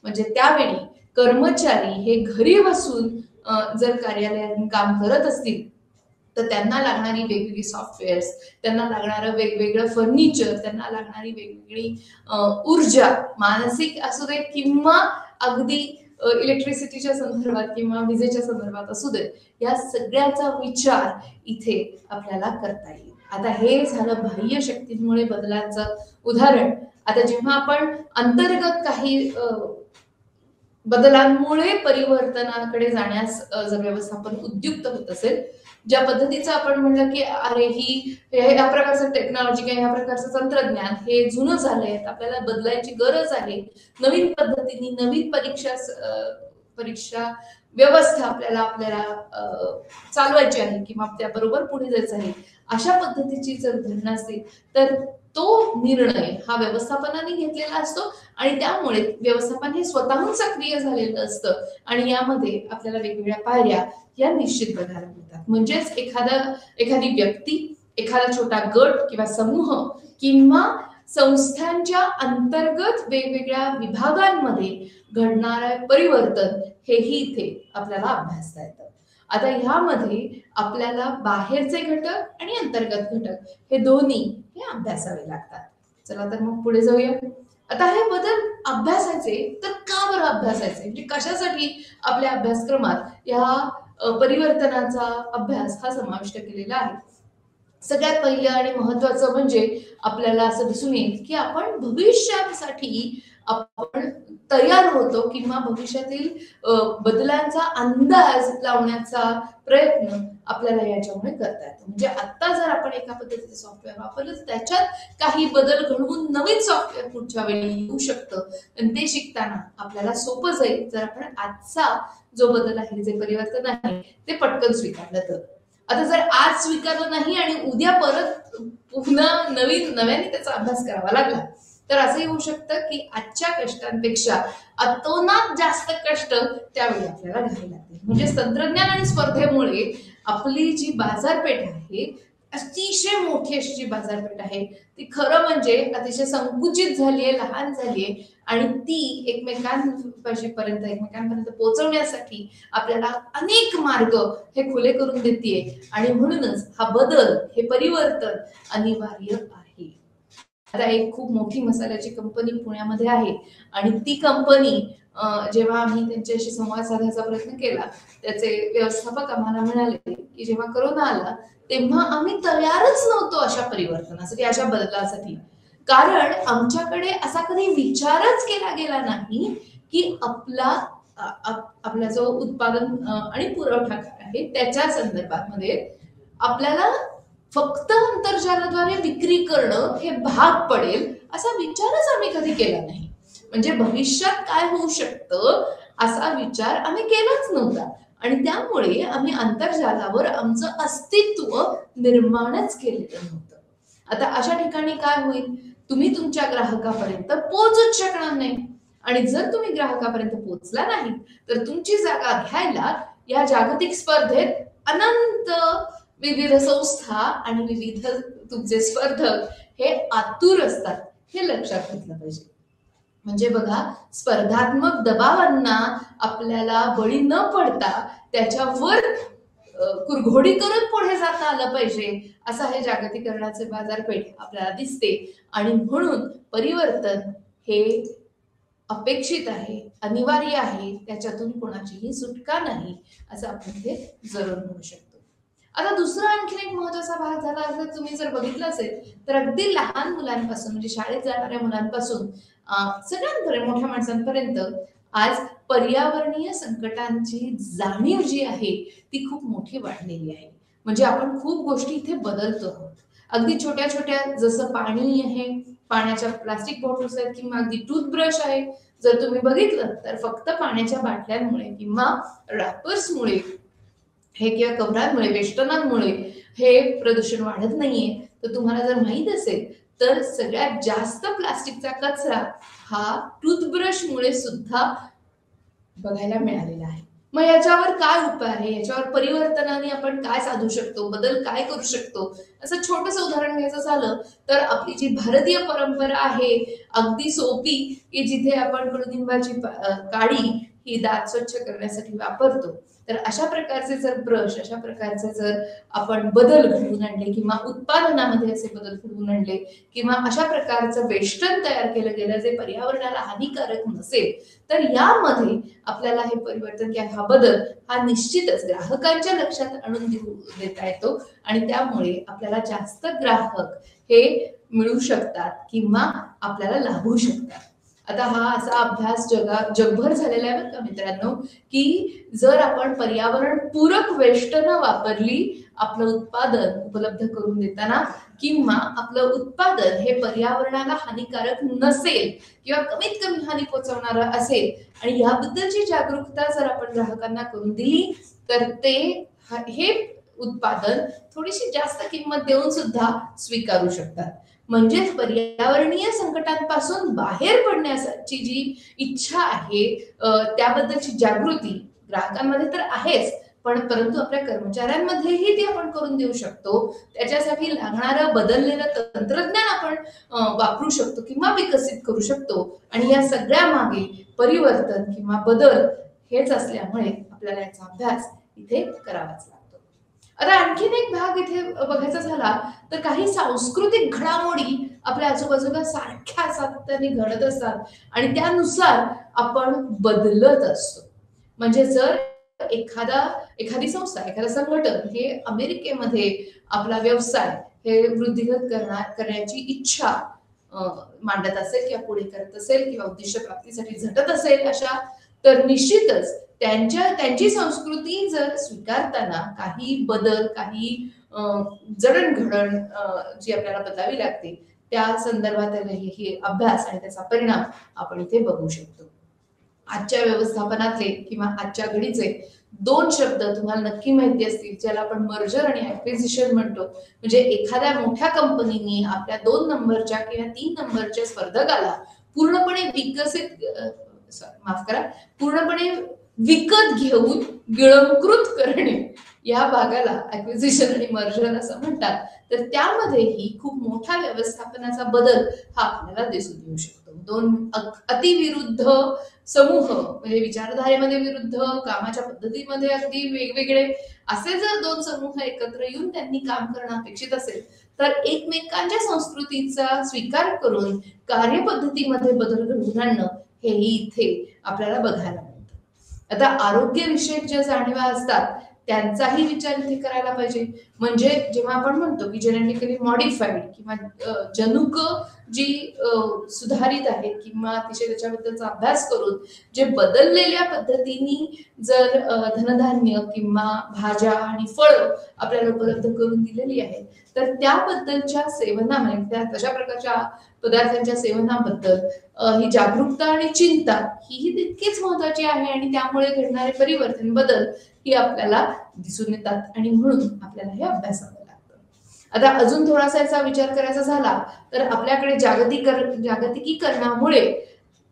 म्हणजे त्यावेळी कर्मचारी हे घरी बसून जर कार्यालयात काम करत असतील तर त्यांना लागणारी वेगवेगळी सॉफ्टवेअर्स, त्यांना लागणारं वेगवेगळं फर्निचर, त्यांना लागणारी वेगवेगळी ऊर्जा, मानसिक असू दे किंवा अगदी इलेक्ट्रिसिटीच्या संदर्भात किंवा विजेच्या संदर्भात असू दे, या सगळ्याचा विचार इथे आपल्याला करता येईल. आता हे झालं बाह्य शक्तींमुळे बदलाचं उदाहरण. आता जेव्हा आपण अंतर्गत काही बदलांमुळे परिवर्तनाकडे जाण्यास जर व्यवस्थापन उद्युक्त होत असेल, ज्या पद्धतीचं आपण म्हणलं की अरे ह्या प्रकारचं टेक्नॉलॉजी किंवा ह्या प्रकारचं तंत्रज्ञान हे जुनं झालंय, आपल्याला बदलायची गरज आहे, नवीन पद्धतीने नवीन परीक्षा व्यवस्था आपल्याला चालवायची आहे किंवा त्याबरोबर पुढे जायचं आहे, अशा पद्धतीची जर धोरणं असतील तर तो निर्णय हा व्यवस्थापनाने घेतलेला असतो आणि त्यामुळे व्यवस्थापन हे स्वतःहून सक्रिय झालेलं असतं आणि यामध्ये आपल्याला वेगवेगळ्या पायऱ्या या निश्चित बघायला मिळतात. म्हणजेच एखादी व्यक्ती, एखादा छोटा गट किंवा समूह किंवा संस्थांच्या अंतर्गत वेगवेगळ्या विभागांमध्ये घडणारं परिवर्तन हेही इथे आपल्याला अभ्यासता येतं. आता ह्यामध्ये आपल्याला बाहेरचे घटक आणि अंतर्गत घटक हे दोन्ही हे अभ्यासावे लागतात. चला तर मग पुढे जाऊया. आता हे बदल अभ्यासाचे तर का का बरं अभ्यासायचं, म्हणजे कशासाठी आपल्या अभ्यासक्रमात या परिवर्तनाचा अभ्यास हा समाविष्ट केलेला आहे. सगळ्यात पहिलं आणि महत्वाचं म्हणजे आपल्याला असं दिसून येईल की आपण भविष्यासाठी आपण तयार होतो किंवा भविष्यातील बदलांचा अंदाज लावण्याचा प्रयत्न आपल्याला याच्यामुळे करता येतो. म्हणजे आता जर आपण एका पद्धतीचे सॉफ्टवेअर वापरलं तर त्याच्यात काही बदल घडवून नवीन सॉफ्टवेअर पुढच्या वेळी येऊ शकतं आणि ते शिकताना आपल्याला सोपं जाईल जर आपण आजचा जो बदल आहे, जे परिवर्तन आहे ते पटकन स्वीकारलं तर. आता जर आज स्वीकारलं नाही आणि उद्या परत पुन्हा नव्याने त्याचा अभ्यास करावा लागला तर असं येऊ शकतं की आजच्या कष्टांपेक्षा अतोनात जास्त कष्ट त्यावेळी आपल्याला घ्यावे लागतील. म्हणजे तंत्रज्ञान आणि स्पर्धेमुळे आपली जी बाजारपेठ आहे, अतिशय मोठी अशी जी बाजारपेठ आहे, ती खरं म्हणजे अतिशय संकुचित झालीये, लहान झालीये आणि ती एकमेकांपर्यंत पोहोचवण्यासाठी आपल्याला अनेक मार्ग हे खुले करून देतीये आणि म्हणूनच हा बदल, हे परिवर्तन अनिवार्य आहे. आता एक खूप मोठी मसाल्याची कंपनी पुण्यामध्ये आहे आणि ती कंपनी जेव्हा आम्ही त्यांच्याशी संवाद साधायचा प्रयत्न केला, त्याचे व्यवस्थापक आम्हाला म्हणाले की जेव्हा कोरोना आला तेव्हा आम्ही तयारच नव्हतो अशा परिवर्तनासाठी, अशा बदलासाठी. कारण आमच्याकडे असा कधी विचारच केला गेला नाही की आपला जो उत्पादन आणि पुरवठा आहे त्याच्या संदर्भात आपल्याला फक्त आंतरजालाद्वारे विक्री करणं हे भाग पडेल असा विचारच आम्ही कधी केला नाही. म्हणजे भविष्यात काय होऊ शकतं असा विचार आम्ही केलाच नव्हता आणि त्यामुळे आम्ही आंतरजालावर आमचं अस्तित्व निर्माणच केलेलं नव्हतं. आता अशा ठिकाणी काय होईल, तुम्ही तुमच्या ग्राहकापर्यंत पोहोचूच शकणार नाही आणि जर तुम्ही ग्राहकापर्यंत पोहोचला नाही तर तुमची जागा घ्यायला या जागतिक स्पर्धेत अनंत विविध संस्था आणि विविध तुमचे स्पर्धक हे आतुर असतात, हे लक्षात घेतलं पाहिजे. म्हणजे बघा, स्पर्धात्मक दबावांना आपल्याला बळी न पडता त्याच्यावर कुरघोडी करून पुढे जाता आलं पाहिजे, असं हे जागतिकीकरणाचे बाजारपेठ आपल्याला दिसते आणि म्हणून परिवर्तन हे अपेक्षित आहे, अनिवार्य आहे, त्याच्यातून कोणाचीही सुटका नाही असं आपण हे जरूर म्हणू शकतो. आता दुसरा आणखीन एक महत्वाचा भाग झाला, असं तुम्ही जर बघितलं असेल तर अगदी लहान मुलांपासून, म्हणजे शाळेत जाणाऱ्या मुलांपासून सगळ्यांपर्यंत, मोठ्या माणसांपर्यंत आज पर्यावरणीय संकटांची जाणीव जी आहे ती खूप मोठी वाढलेली आहे. म्हणजे आपण खूप गोष्टी इथे बदलतो आहोत. अगदी छोट्या छोट्या, जसं पाणी आहे, पाण्याच्या प्लास्टिक बॉटल्स आहेत किंवा अगदी टूथब्रश आहे, जर तुम्ही बघितलं तर फक्त पाण्याच्या बाटल्यांमुळे किंवा रॅपर्समुळे हे किंवा कव्हरांमुळे, वेष्टनांमुळे हे प्रदूषण वाढत नाहीये. तर तुम्हाला जर माहित असेल तर सगळ्यात जास्त प्लास्टिकचा कचरा हा टूथब्रशमुळे सुद्धा बघायला मिळालेला आहे. मग याच्यावर काय उपाय आहे, याच्यावर परिवर्तनाने आपण काय साधू शकतो, बदल काय करू शकतो, असं छोटंसं उदाहरण घ्यायचं झालं तर आपली जी भारतीय परंपरा आहे अगदी सोपी, की जिथे आपण कडुनिंबाची काडी ही दात स्वच्छ करण्यासाठी वापरतो, तर अशा प्रकारचे जर ब्रश, अशा प्रकारचे जर आपण बदल घडवून आणले किंवा उत्पादनामध्ये असे बदल घडवून आणले किंवा अशा प्रकारचं वेष्टन तयार केलं गेलं जे पर्यावरणाला हानिकारक नसेल, तर यामध्ये आपल्याला हे परिवर्तन किंवा हा बदल हा निश्चितच ग्राहकांच्या लक्षात आणून देता येतो आणि त्यामुळे आपल्याला जास्त ग्राहक हे मिळू शकतात किंवा आपल्याला लाभू शकतात. आता हा असा अभ्यास जगभर झालेला आहे बरं का मित्रांनो, की जर आपण पर्यावरण पूरक वेष्टनं वापरली आपलं उत्पादन उपलब्ध करून देताना किंवा आपलं उत्पादन हे पर्यावरणाला हानिकारक नसेल किंवा कमीत कमी हानी पोहोचवणारं असेल आणि याबद्दलची जागरूकता जर आपण ग्राहकांना करून दिली तर ते हे उत्पादन थोडीशी जास्त किंमत देऊन सुद्धा स्वीकारू शकतात. म्हणजेच पर्यावरणीय संकटांपासून बाहेर पडण्याची जी इच्छा आहे त्याबद्दलची जागृती ग्राहकांमध्ये तर आहेच, परंतु आपल्या कर्मचाऱ्यांमध्येही ती आपण करून देऊ शकतो. त्याच्यासाठी लागणारं बदललेलं तंत्रज्ञान आपण वापरू शकतो किंवा विकसित करू शकतो आणि या सगळ्या मागे परिवर्तन किंवा बदल हेच असल्यामुळे आपल्याला याचा अभ्यास इथे करावाच लागतो. आता आणखीन एक भाग इथे बघायचा झाला तर काही सांस्कृतिक घडामोडी आपल्या आजूबाजूला सारख्या सातत्याने घडत असतात आणि त्यानुसार आपण बदलत असतो. म्हणजे जर एखादी संस्था, एखादं संघटन हे अमेरिकेमध्ये आपला व्यवसाय हे वृद्धिंगत करण्याची इच्छा अ, मांडत असेल किंवा पुढे करत असेल किंवा उद्दिष्ट प्राप्तीसाठी झटत असेल अशा, तर निश्चितच त्यांची संस्कृती जर स्वीकारताना काही बदल, काही जडणघडण जी आपल्याला बदलावी लागते, त्या संदर्भात हे अभ्यास आणि त्याचा परिणाम आपण इथे बघू शकतो. आजच्या व्यवस्थापनातले किंवा आजच्या घडीचे दोन शब्द तुम्हाला नक्की माहिती असतील, ज्याला आपण मर्जर आणि ऍक्विजिशन म्हणतो. म्हणजे एखाद्या मोठ्या कंपनीने आपल्या 2 नंबरच्या किंवा 3 नंबरच्या स्पर्धकाला पूर्णपणे माफ करा, पूर्णपणे विकत घेऊन गिळंकृत करणे, या भागाला ऍक्विजिशन आणि मर्जर असं म्हणतात. तर त्यामध्येही खूप मोठा व्यवस्थापनाचा बदल हा आपल्याला दिसून येऊ शकतो. दोन अतिविरुद्ध समूह, म्हणजे विचारधारेमध्ये विरुद्ध, कामाच्या पद्धतीमध्ये अगदी वेगवेगळे असे जर दोन समूह एकत्र येऊन त्यांनी काम करणं अपेक्षित असेल, तर एकमेकांच्या संस्कृतीचा स्वीकार करून कार्यपद्धतीमध्ये बदल घडवून आणणं हेही इथे आपल्याला बघायला मिळतं. आता आरोग्यविषयक ज्या जाणीवा असतात त्यांचाही विचार इथे करायला पाहिजे. म्हणजे जेव्हा आपण म्हणतो की जेनेटिकली मॉडिफाईड किंवा जनुक जी सुधारित आहेत किंवा अतिशय त्याच्याबद्दलचा अभ्यास करून जे बदललेल्या पद्धतीने जर धनधान्य किंवा भाज्या आणि फळं आपल्याला उपलब्ध करून दिलेली आहेत, तर त्याबद्दलच्या सेवनामध्ये, त्या तशा प्रकारच्या पदार्थांच्या सेवनाबद्दल ही जागरूकता आणि चिंता ही तितकीच महत्वाची आहे आणि त्यामुळे घडणारे परिवर्तन, बदल ही आपल्याला दिसून येतात आणि म्हणून आपल्याला हे अभ्यासावं लागतं. आता अजून थोडासा याचा विचार करायचा झाला तर आपल्याकडे जागतिकीकरणामुळे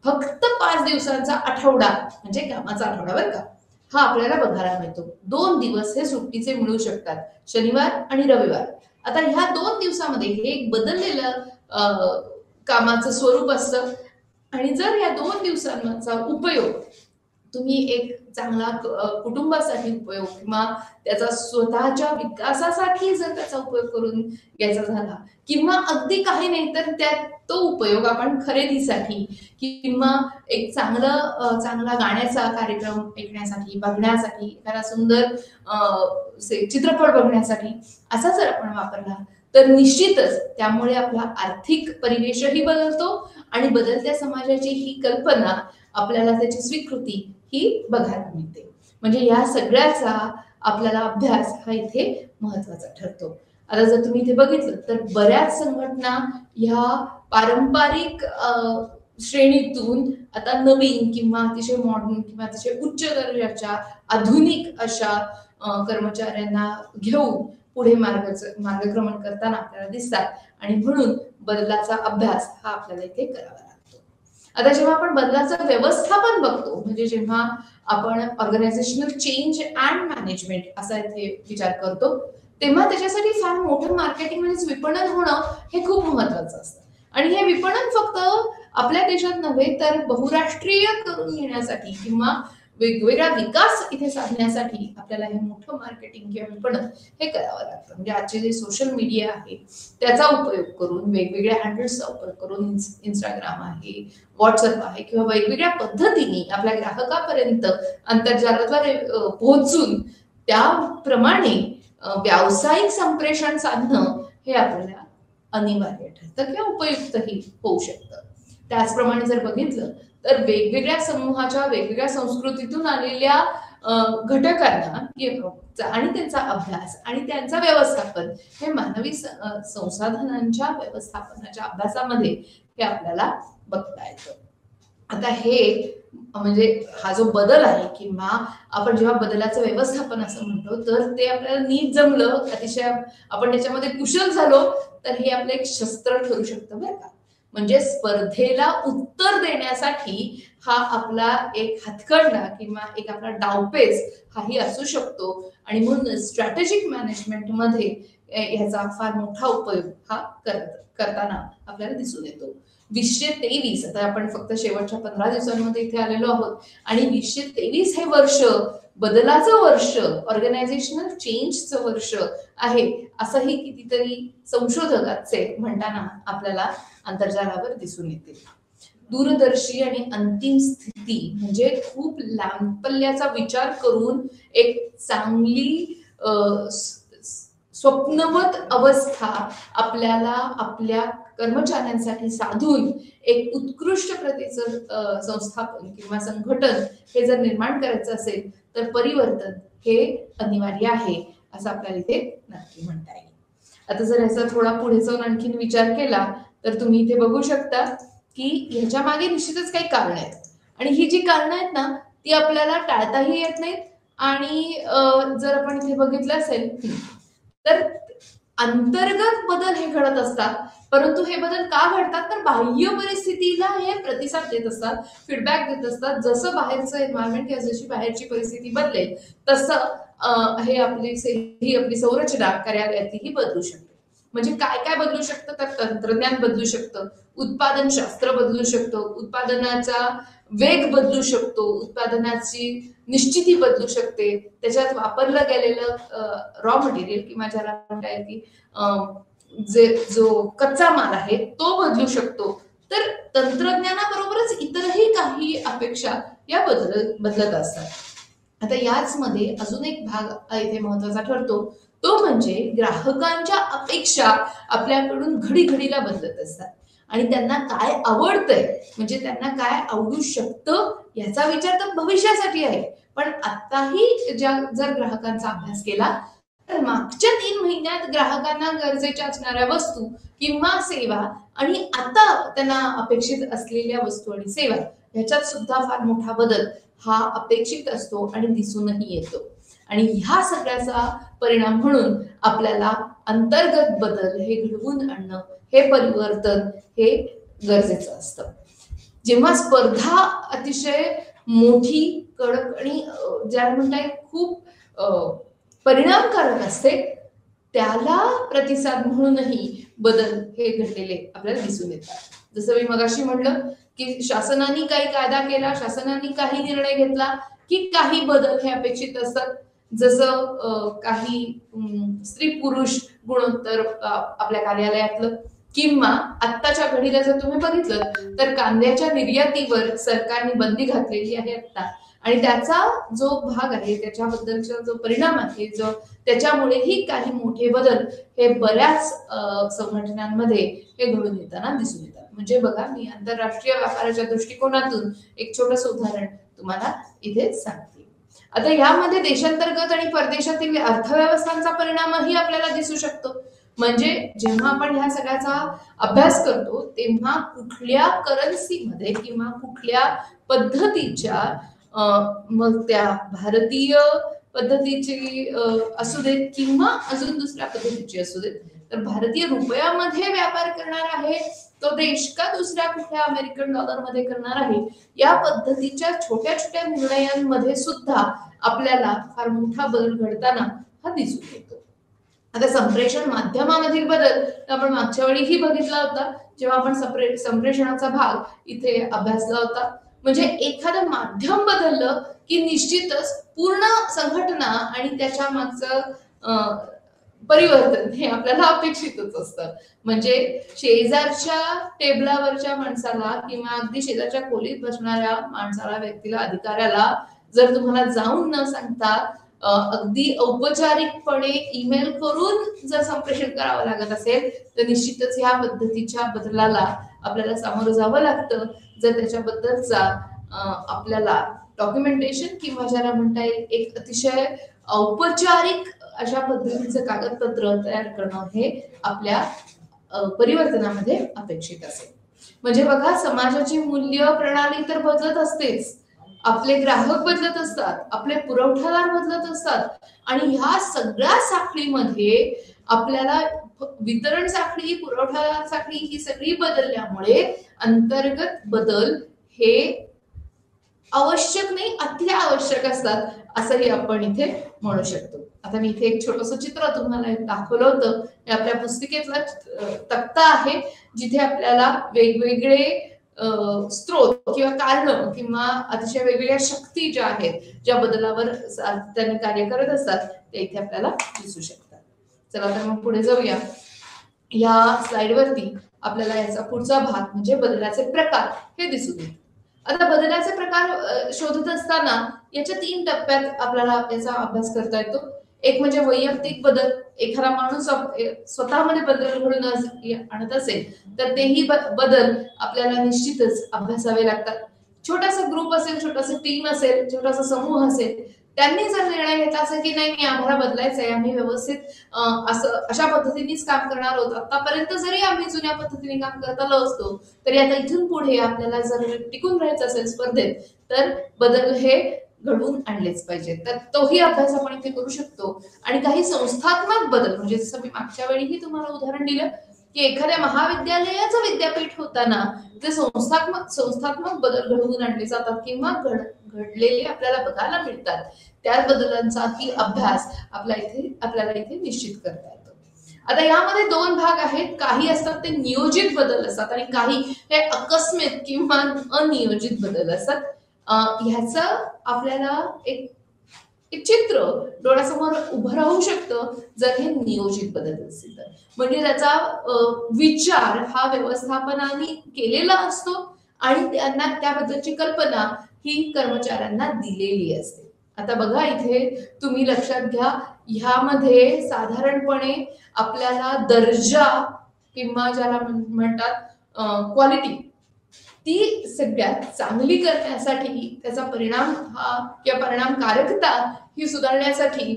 फक्त 5 दिवसांचा आठवडा, म्हणजे कामाचा आठवडा बरं का, हा आपल्याला बघायला मिळतो. 2 दिवस हे सुट्टीचे मिळू शकतात, शनिवार आणि रविवार. आता ह्या 2 दिवसामध्ये हे एक बदललेलं कामाचं स्वरूप असतं आणि जर या 2 दिवसांचा उपयोग तुम्ही एक चांगला कुटुंबासाठी उपयोग किंवा त्याचा स्वतःच्या विकासासाठी जर त्याचा उपयोग करून घ्यायचा झाला, किंवा अगदी काही नाही तर त्यात तो उपयोग आपण खरेदीसाठी किंवा एक चांगला गाण्याचा कार्यक्रम ऐकण्यासाठी, बघण्यासाठी, एखादा सुंदर चित्रपट बघण्यासाठी असा जर आपण वापरला, तर निश्चितच त्यामुळे आपला आर्थिक परिवेशही बदलतो आणि बदलत्या समाजाची ही कल्पना, आपल्याला त्याची स्वीकृती ही बघायला मिळते. म्हणजे या सगळ्याचा आपल्याला अभ्यास हा इथे महत्वाचा ठरतो. आता जर तुम्ही इथे बघितलं तर बऱ्याच संघटना ह्या पारंपरिक श्रेणीतून आता नवीन किंवा अतिशय मॉडर्न किंवा अतिशय उच्च दर्जाच्या आधुनिक अशा कर्मचाऱ्यांना घेऊन पुढे मार्गक्रमण करताना आपल्याला दिसतात आणि म्हणून बदलाचा अभ्यास हा आपल्याला इथे करावा लागतो. आता जेव्हा आपण बदलाचं व्यवस्थापन बघतो, म्हणजे जेव्हा आपण ऑर्गनायझेशनल चेंज अँड मॅनेजमेंट असा इथे विचार करतो, तेव्हा त्याच्यासाठी फार मोठं मार्केटिंग म्हणजे विपणन होणं हे खूप महत्वाचं असतं. आणि हे विपणन फक्त आपल्या देशात नव्हे तर बहुराष्ट्रीय करून घेण्यासाठी किंवा वेगवेगळा विकास इथे साधण्यासाठी आपल्याला हे मोठं मार्केटिंग किंवा विपणन हे करावं लागतं. म्हणजे आजचे जे सोशल मीडिया आहे त्याचा उपयोग करून, वेगवेगळ्या हँडल्सचा उपयोग करून, इंस्टाग्राम आहे, व्हॉट्सअप आहे, किंवा वेगवेगळ्या पद्धतीने आपल्या ग्राहकापर्यंत आंतरजालाद्वारे पोहोचून त्याप्रमाणे व्यावसायिक संप्रेषण साधणं हे आपल्याला अनिवार्य ठरतं किंवा उपयुक्तही होऊ शकतं. त्याचप्रमाणे जर बघितलं तर वेगवेगळ्या समूहाच्या वेगवेगळ्या संस्कृतीतून आलेल्या घटकांना आणि त्यांचा अभ्यास आणि त्यांचा व्यवस्थापन हे मानवी संसाधनांच्या व्यवस्थापनाच्या अभ्यासामध्ये हे आपल्याला बघता येतं. आता हे म्हणजे हा जो बदल आहे किंवा आपण जेव्हा बदलाचं व्यवस्थापन असं म्हणतो, तर ते आपल्याला नीट जमलं, अतिशय आपण त्याच्यामध्ये कुशल झालो, तर हे आपलं एक शस्त्र ठरू शकतं बरं का. म्हणजे स्पर्धेला उत्तर देण्यासाठी हा आपला एक हातखंडा किंवा एक आपला डावपेच हाही असू शकतो आणि म्हणून स्ट्रॅटेजिक मॅनेजमेंट मध्ये ह्याचा फार मोठा उपयोग हा करताना आपल्याला दिसून येतो. 2023, आता आपण फक्त शेवटच्या 15 दिवसांमध्ये इथे आलेलो आहोत आणि 2023 हे वर्ष बदलाचं वर्ष, ऑर्गनायझेशनल चेंजचं वर्ष आहे असंही कितीतरी संशोधकाचे म्हणताना आपल्याला आंतरजालावर दिसून येते. दूरदर्शी आणि अंतिम स्थिती म्हणजे खूप लांब पल्ल्याचा विचार करून एक चांगली स्वप्नवत अवस्था आपल्याला आपल्या कर्मचाऱ्यांसाठी साधून एक उत्कृष्ट प्रतीचं संस्थापन किंवा संघटन हे जर निर्माण करायचं असेल तर परिवर्तन हे अनिवार्य आहे असं आपल्याला इथे नक्की म्हणता येईल. आता जर ह्याचा थोडा पुढे जाऊन आणखीन विचार केला तर तुम्ही इथे बघू शकता की ह्याच्या मागे निश्चितच काही कारण आहेत आणि ही जी कारण आहेत ना ती आपल्याला टाळताही येत नाहीत. आणि जर आपण इथे बघितलं असेल तर अंतर्गत बदल हे घडत असतात, परंतु हे बदल का घडतात तर बाह्य परिस्थितीला हे प्रतिसाद देत असतात, फीडबॅक देत असतात. जसं बाहेरचं एन्व्हायरमेंट किंवा जशी बाहेरची परिस्थिती बदलेल तसं हे आपली संरचना कार्यालयातही बदलू शकते. म्हणजे काय काय बदलू शकतं तर तंत्रज्ञान बदलू शकतं, उत्पादन शास्त्र बदलू शकतो, उत्पादनाचा वेग बदलू शकतो, उत्पादनाची निश्चिती बदलू शकते, त्याच्यात वापरलं गेलेलं रॉ मटेरियल किंवा ज्याला म्हणता येईल की जो कच्चा माल आहे तो बदलू शकतो. तर तंत्रज्ञानाबरोबरच इतरही काही अपेक्षा या बदलत असतात. आता याच मध्ये अजून एक भाग इथे महत्वाचा ठरतो, तो म्हणजे ग्राहकांच्या अपेक्षा आपल्याकडून घडीघडीला बदलत असतात आणि त्यांना काय आवडतंय म्हणजे त्यांना काय आवडू शकतं याचा विचार तर भविष्यासाठी आहे. पण आताही जर ग्राहकांचा अभ्यास केला तर मागच्या 3 महिन्यात ग्राहकांना गरजेच्या असणाऱ्या वस्तू किंवा सेवा आणि आता त्यांना अपेक्षित असलेल्या वस्तू आणि सेवा ह्याच्यात सुद्धा फार मोठा बदल हा अपेक्षित असतो आणि दिसूनही येतो. आणि ह्या सगळ्याचा परिणाम म्हणून आपल्याला अंतर्गत बदल हे घडवून आणणं, हे परिवर्तन हे गरजेचं असतं. जेव्हा स्पर्धा अतिशय मोठी, कडक आणि ज्याला म्हणता येईल खूप परिणामकारक असते त्याला प्रतिसाद म्हणूनही बदल हे घडलेले आपल्याला दिसून येतात. जसं मी मगाशी म्हणलं की शासनाने काही कायदा केला, शासनाने काही निर्णय घेतला की काही बदल हे अपेक्षित असतात. जसं काही स्त्री पुरुष गुणोत्तर आपल्या कार्यालयातलं किंवा आत्ताच्या घडीला जर तुम्ही बघितलं तर कांद्याच्या निर्यातीवर सरकारने बंदी घातलेली आहे आता आणि त्याचा जो भाग आहे त्याच्याबद्दलचा जो परिणाम आहे जो त्याच्यामुळेही काही मोठे बदल हे बऱ्याच संघटनांमध्ये हे घडून येताना दिसून येतात. म्हणजे बघा मी आंतरराष्ट्रीय व्यापाराच्या दृष्टिकोनातून एक छोटंसं उदाहरण तुम्हाला इथे सांगते. आता यामध्ये देशांतर्गत आणि परदेशातील अर्थव्यवस्थांचा परिणामही आपल्याला दिसू शकतो. म्हणजे जेव्हा आपण ह्या सगळ्याचा अभ्यास करतो तेव्हा कुठल्या करन्सीमध्ये किंवा कुठल्या पद्धतीच्या मग त्या भारतीय पद्धतीची असू देत किंवा अजून दुसऱ्या पद्धतीची असू देत तर भारतीय रुपयामध्ये व्यापार करणार आहे तो देश का दुसऱ्या कुठल्या अमेरिकन डॉलर मध्ये करणार आहे या पद्धतीच्या छोट्या छोट्या निर्णयांमध्ये सुद्धा आपल्याला फार मोठा बदल घडताना हा दिसून येतो. आता संप्रेषण माध्यमामधील बदल आपण मागच्या वेळीही बघितला होता जेव्हा आपण संप्रेषणाचा भाग इथे अभ्यासला होता. म्हणजे एखादं माध्यम बदललं की निश्चितच पूर्ण संघटना आणि त्याच्या मागचं परिवर्तन हे आपल्याला अपेक्षितच असतं. म्हणजे शेजारच्या टेबलावरच्या माणसाला किंवा अगदी शेजारच्या खोलीत बसणाऱ्या माणसाला व्यक्तीला अधिकाऱ्याला जर तुम्हाला जाऊन न सांगता अगदी औपचारिकपणे ईमेल करून जर संप्रेषण करावं लागत असेल तर निश्चितच ह्या पद्धतीच्या बदलाला आपल्याला सामोरं जावं लागतं. जर त्याच्याबद्दलचा आपल्याला डॉक्युमेंटेशन किंवा ज्याला म्हणता येईल एक अतिशय औपचारिक अशा पद्धतीचं कागदपत्र तयार करणं हे आपल्या परिवर्तनामध्ये अपेक्षित असेल. म्हणजे बघा समाजाची मूल्य प्रणाली तर बदलत असतेच, आपले ग्राहक बदलत असतात, आपले पुरवठादार बदलत असतात आणि ह्या सगळ्या साखळीमध्ये आपल्याला वितरण साखळी, पुरवठादार साखळी ही सगळी बदलल्यामुळे अंतर्गत बदल हे आवश्यक नाही अति आवश्यक असतात असंही आपण इथे म्हणू शकतो. आता मी इथे एक छोटंसं चित्र तुम्हाला दाखवलं होतं. हे आपल्या पुस्तिकेतला तक्ता आहे जिथे आपल्याला वेगवेगळे स्त्रोत किंवा कारण किंवा अतिशय वेगवेगळ्या शक्ती ज्या आहेत, ज्या बदलावर त्यांनी कार्य करत असतात, ते इथे आपल्याला दिसू शकतात. चला तर मग पुढे जाऊया. या स्लाइडवरती आपल्याला याचा पुढचा भाग म्हणजे बदलाचे प्रकार हे दिसून येतात. आता बदलाचे प्रकार शोधत असताना याच्या 3 टप्प्यात आपल्याला याचा अभ्यास करता येतो. एक म्हणजे वैयक्तिक बदल. एखादा माणूस स्वतःमध्ये बदल घडवून आणत असेल तर तेही बदल आपल्याला निश्चितच अभ्यासावे लागतात. छोटासा ग्रुप असेल, छोटासा टीम असेल, छोटासा समूह असेल, त्यांनी जर निर्णय घेतला असेल की नाही आम्हाला बदलायचंय, आम्ही व्यवस्थित अशा पद्धतीनेच काम करणार आहोत, आतापर्यंत जरी आम्ही जुन्या पद्धतीने काम करत आलो असतो तरी आता इथून पुढे आपल्याला जर टिकून राहायचं असेल स्पर्धेत तर बदल हे घडवून आणलेच पाहिजे. तर तोही अभ्यास आपण इथे करू शकतो. आणि काही संस्थात्मक बदल म्हणजे जसं मी मागच्या वेळीही तुम्हाला उदाहरण दिलं की एखाद्या महाविद्यालयाचं विद्यापीठ होताना जे संस्थात्मक बदल घडवून आणले जातात किंवा घडलेले आपल्याला बघायला मिळतात, त्या बदलांचाही अभ्यास आपल्याला इथे निश्चित करता येतो. आता यामध्ये 2 भाग आहेत. काही असतात ते नियोजित बदल असतात आणि काही हे आकस्मिक किंवा अनियोजित बदल असतात. ह्याचं आपल्याला एक चित्र डोळ्यासमोर उभं राहू शकतं जर हे नियोजित बदल असतील तर. म्हणजे त्याचा विचार हा व्यवस्थापनाने केलेला असतो आणि त्यांना त्याबद्दलची कल्पना ही कर्मचाऱ्यांना दिलेली असते. आता बघा इथे तुम्ही लक्षात घ्या, ह्यामध्ये साधारणपणे आपल्याला दर्जा किंवा ज्याला म्हणतात क्वालिटी ती सगळ्यात चांगली करण्यासाठी, त्याचा परिणाम हा किंवा परिणामकारकता ही सुधारण्यासाठी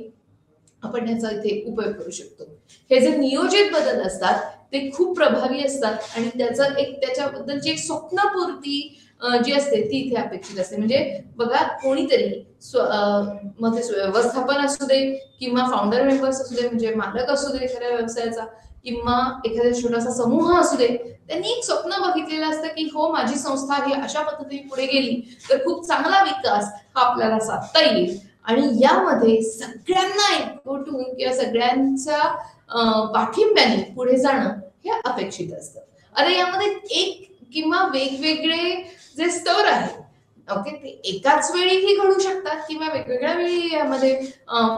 आपण याचा इथे उपयोग करू शकतो. हे जे नियोजित बदल असतात ते खूप प्रभावी असतात आणि त्याच्याबद्दलची एक स्वप्नपूर्ती जी असते ती इथे अपेक्षित असते. म्हणजे बघा कोणीतरी मग ते व्यवस्थापन असू दे किंवा फाउंडर मेंबर्स असू दे, म्हणजे मालक असू दे एखाद्या व्यवसायाचा किंवा एखादा छोटासा समूह असू दे, त्यांनी एक स्वप्न बघितलेलं असतं की हो माझी संस्था ही अशा पद्धतीने पुढे गेली तर खूप चांगला विकास हा आपल्याला साधता येईल. आणि यामध्ये सगळ्यांना एकवटून किंवा सगळ्यांच्या पाठिंब्याने पुढे जाणं हे अपेक्षित असतं. आता यामध्ये एक किंवा वेगवेगळे जे स्तर आहेत, ओके, ते एकाच वेळीही घडू शकतात किंवा वेगवेगळ्या वेळी यामध्ये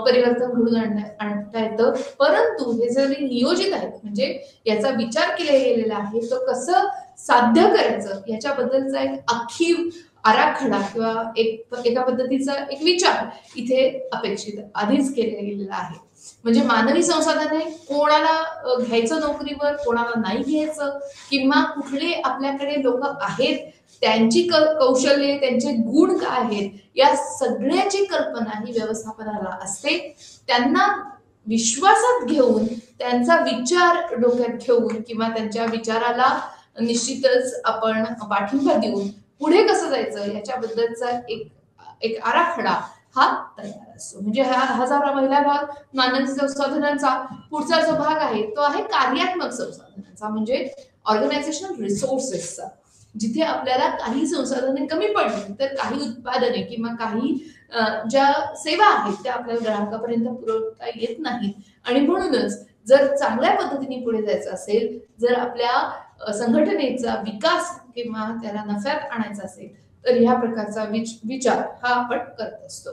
परिवर्तन घडून आणता येतं. परंतु हे जरी नियोजित आहेत म्हणजे याचा विचार केला गेलेला आहे, तो कसं साध्य करायचं याच्याबद्दलचा एक आखीव आराखडा किंवा एका पद्धतीचा एक विचार इथे अपेक्षित आधीच केला गेलेला आहे. म्हणजे मानवी संसाधने कोणाला घ्यायचं नोकरीवर, कोणाला नाही घ्यायचं किंवा कुठले आपल्याकडे लोक आहेत, त्यांची कौशल्ये, त्यांचे गुण काय आहेत, या सगळ्याची कल्पना ही व्यवस्थापनाला असते. त्यांना विश्वासात घेऊन, त्यांचा विचार डोक्यात ठेवून किंवा त्यांच्या विचाराला निश्चितच आपण पाठिंबा देऊन पुढे कसं जायचं याच्याबद्दलचा एक आराखडा हा तयार असतो. म्हणजे हा झाला पहिला भाग मानवी संसाधनांचा. पुढचा जो भाग आहे तो आहे कार्यात्मक संसाधनांचा, म्हणजे ऑर्गनायझेशनल रिसोर्सेसचा. जिथे आपल्याला काही संसाधने कमी पडली तर काही उत्पादने किंवा काही ज्या सेवा आहेत त्या आपल्याला ग्राहकापर्यंत पुरवता येत नाहीत. आणि म्हणूनच जर चांगल्या पद्धतीने पुढे जायचं असेल, जर आपल्या संघटनेचा विकास किंवा त्याला नफ्यात आणायचा असेल तर ह्या प्रकारचा विचार हा आपण करत असतो.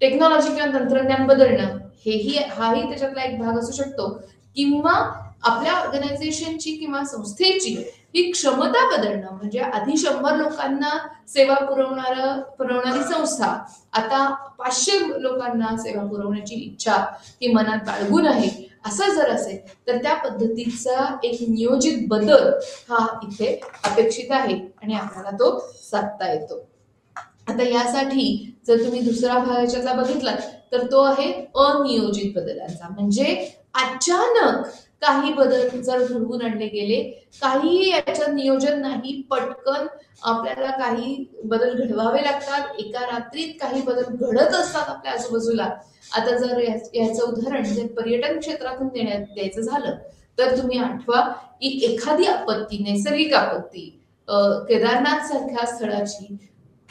टेक्नॉलॉजी किंवा तंत्रज्ञान बदलणं हाही त्याच्यातला एक भाग असू शकतो किंवा आपल्या ऑर्गनायझेशनची किंवा संस्थेची ही क्षमता बदलणं. म्हणजे आधी 100 लोकांना सेवा पुरवणारी संस्था आता 500 लोकांना सेवा पुरवण्याची इच्छा ही मनात बाळगून आहे, असं जर असेल तर त्या पद्धतीचा एक नियोजित बदल हा इथे अपेक्षित आहे आणि आपल्याला तो साधता येतो. आता यासाठी जर तुम्ही दुसरा भाग याच्यातला बघितलात तर तो आहे अनियोजित बदलांचा. म्हणजे अचानक काही बदल जर घडवून आणले गेले, काही याच्यात नियोजन नाही, पटकन आपल्याला काही बदल घडवावे लागतात, एका रात्रीत काही बदल घडत असतात आपल्या आजूबाजूला. आता जर याचं उदाहरण जर पर्यटन क्षेत्रातून द्यायचं झालं तर तुम्ही आठवा की एखादी आपत्ती, नैसर्गिक आपत्ती केदारनाथ सारख्या स्थळाची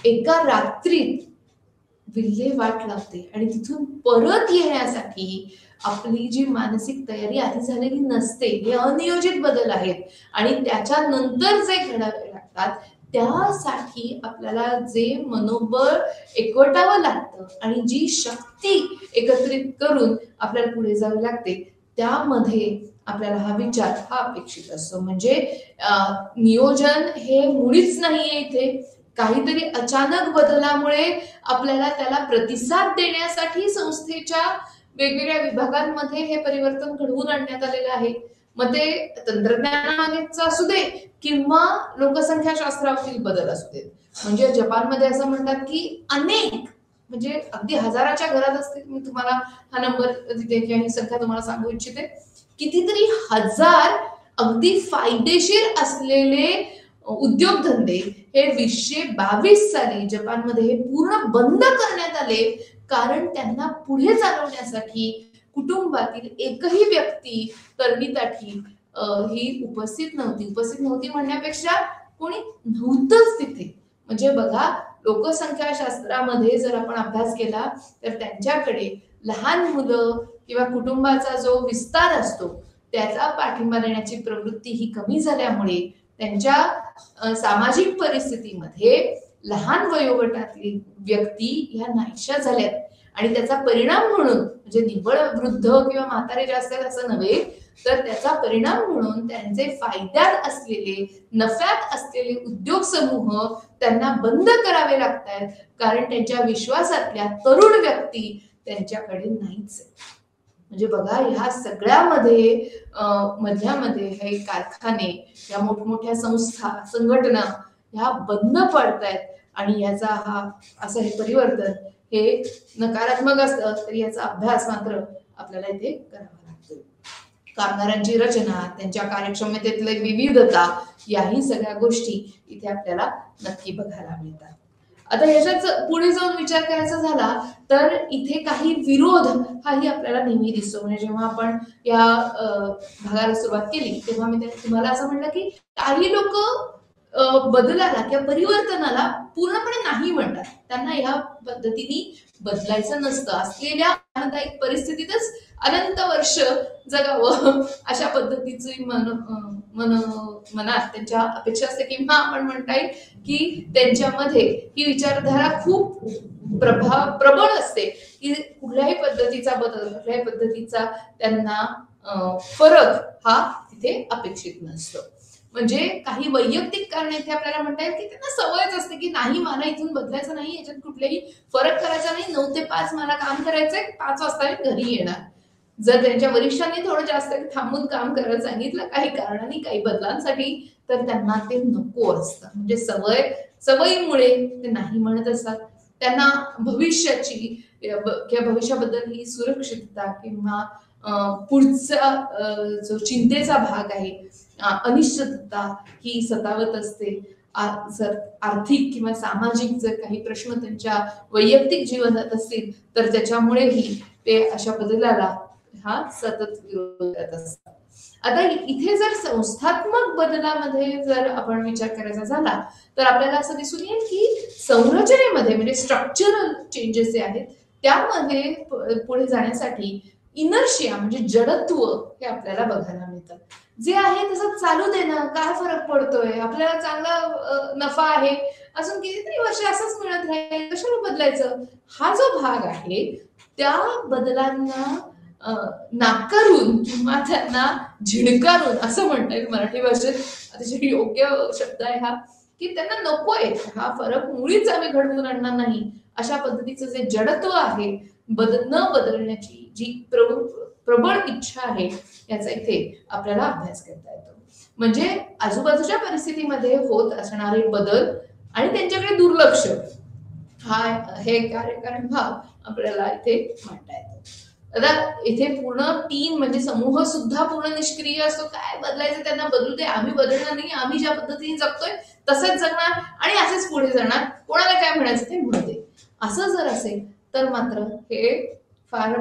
एका रात्रीत विल्हेवाट लावते आणि तिथून परत येण्यासाठी आपली जी मानसिक तयारी आधी झालेली नसते. हे अनियोजित बदल आहेत आणि त्याच्यानंतर जे घडावे लागतात त्यासाठी आपल्याला जे मनोबळ एकवटावं लागतं आणि जी शक्ती एकत्रित करून आपल्याला पुढे जावे लागते, त्यामध्ये आपल्याला हा विचार हा अपेक्षित असतो. म्हणजे नियोजन हे मुळीच नाहीये इथे. काहीतरी अचानक बदलामुळे आपल्याला त्याला प्रतिसाद देण्यासाठी संस्थेच्या वेगवेगळ्या विभागांमध्ये हे परिवर्तन घडवून आणण्यात आलेलं आहे. मग ते तंत्रज्ञानामागेच असू दे किंवा लोकसंख्या शास्त्रातील बदल असू देत. म्हणजे जपानमध्ये असं म्हणतात की अनेक, म्हणजे अगदी हजाराच्या घरात असतील, मी तुम्हाला हा नंबर देते किंवा ही संख्या तुम्हाला सांगू इच्छिते, कितीतरी हजार अगदी फायदेशीर असलेले उद्योगधंदे हे 2022 साली जपानमध्ये हे पूर्ण बंद करण्यात आले. कारण त्यांना पुढे चालवण्यासाठी कुटुंबातील एकही व्यक्ती तरणी ही उपस्थित नव्हती म्हणण्यापेक्षा कोणी नव्हतंच तिथे. म्हणजे बघा, लोकसंख्या शास्त्रामध्ये जर आपण अभ्यास केला तर त्यांच्याकडे लहान मुलं किंवा कुटुंबाचा जो विस्तार असतो त्याचा पाठिंबा देण्याची प्रवृत्ती ही कमी झाल्यामुळे त्यांच्या सामाजिक परिस्थितीमध्ये लहान वयोगटातील व्यक्ती ह्या नाहीशा झाल्यात. आणि त्याचा परिणाम म्हणून, म्हणजे निव्वळ वृद्ध किंवा म्हातारे जे असतात असं नव्हे, तर त्याचा परिणाम म्हणून त्यांचे फायद्यात असलेले, नफ्यात असलेले उद्योग समूह त्यांना बंद करावे लागतात. कारण त्यांच्या विश्वासातल्या तरुण व्यक्ती त्यांच्याकडे नाहीच. म्हणजे बघा, ह्या सगळ्यामध्ये मधल्यामध्ये हे कारखाने, या मोठमोठ्या संस्था, संघटना ह्या बंद पडतायत. आणि याचा हा असं हे परिवर्तन हे नकारात्मक असलं तरी याचा अभ्यास मात्र आपल्याला इथे करावा लागतो. कामगारांची रचना, त्यांच्या कार्यक्षमतेतली विविधता, याही सगळ्या गोष्टी इथे आपल्याला नक्की बघायला मिळतात. आता याच्यात पुढे जाऊन विचार करायचा झाला तर इथे काही विरोध हाही आपल्याला नेहमी दिसतो. म्हणजे जेव्हा आपण या भागाला सुरुवात केली तेव्हा मी तुम्हाला असं म्हणलं की काही लोक बदलाला किंवा परिवर्तनाला पूर्णपणे नाही म्हणतात. त्यांना ह्या पद्धतीने बदलायचं नसतं. असलेल्या आनंददायक परिस्थितीतच अनंत वर्ष जगावं अशा पद्धतीची मनात त्यांच्या अपेक्षा असते. किंवा आपण म्हणता येईल की त्यांच्यामध्ये ही विचारधारा खूप प्रबळ असते की कुठल्याही पद्धतीचा बदल, कुठल्याही पद्धतीचा त्यांना फरक हा तिथे अपेक्षित नसतो. म्हणजे काही वैयक्तिक कारण इथे आपल्याला म्हणता येईल की त्यांना सवयच असते की नाही, मला इथून बदलायचं नाही, याच्यात कुठलेही फरक करायचा नाही, 9 ते 5 मला काम करायचंय, 5 वाजता मी घरी येणार. जर त्यांच्या वरिष्ठांनी थोडं जास्त थांबून काम करायला सांगितलं काही कारणाने, काही बदलांसाठी, तर त्यांना ते नको असतं. म्हणजे सवयीमुळे ते नाही म्हणत असतात. त्यांना भविष्याची किंवा भविष्याबद्दल ही सुरक्षितता किंवा पुढचा जो चिंतेचा भाग आहे, अनिश्चितता ही सतावत असते. जर आर्थिक किंवा सामाजिक जर काही प्रश्न त्यांच्या वैयक्तिक जीवनात असतील तर त्याच्यामुळेही ते अशा बदलाला हा सतत विरोध करत असतात. आता इथे जर संस्थात्मक बदलामध्ये जर आपण विचार करायचा झाला तर आपल्याला असं दिसून येईल की संरचनेमध्ये, म्हणजे स्ट्रक्चरल चेंजेस जे आहेत त्यामध्ये पुढे जाण्यासाठी इनर्शिया म्हणजे जडत्व हे आपल्याला बघायला मिळतं. जे आहे तसं चालू दे ना, काय फरक पडतोय, आपल्याला चांगला नफा आहे, अजून कितीतरी वर्ष असंच मिळत राहील, कशाला बदलायचं, हा जो भाग आहे त्या बदलांना नाकारून किंवा त्यांना झिडकारून, असं म्हणता येईल मराठी भाषेत अतिशय योग्य शब्द आहे हा, की त्यांना नकोय, हा फरक मुळीच आम्ही घडवून आणणार नाही, अशा पद्धतीचं जे जडत्व आहे, न बदलण्याची जी प्रबळ इच्छा आहे, याचा इथे आपल्याला अभ्यास करता येतो. म्हणजे आजूबाजूच्या परिस्थितीमध्ये होत असणारे बदल आणि त्यांच्याकडे दुर्लक्ष, हे कार्यकारण भाग आपल्याला इथे मांडता येतो. आता इथे पूर्ण टीम म्हणजे समूह सुद्धा पूर्ण निष्क्रिय असतो. काय बदलायचं त्यांना बदलू दे, आम्ही बदलणार नाही, आम्ही ज्या पद्धतीने जगतोय तसंच जगणार आणि असेच पुढे जाणार, कोणाला काय म्हणायचं ते म्हणू दे. असं जर असेल तर मात्र हे फार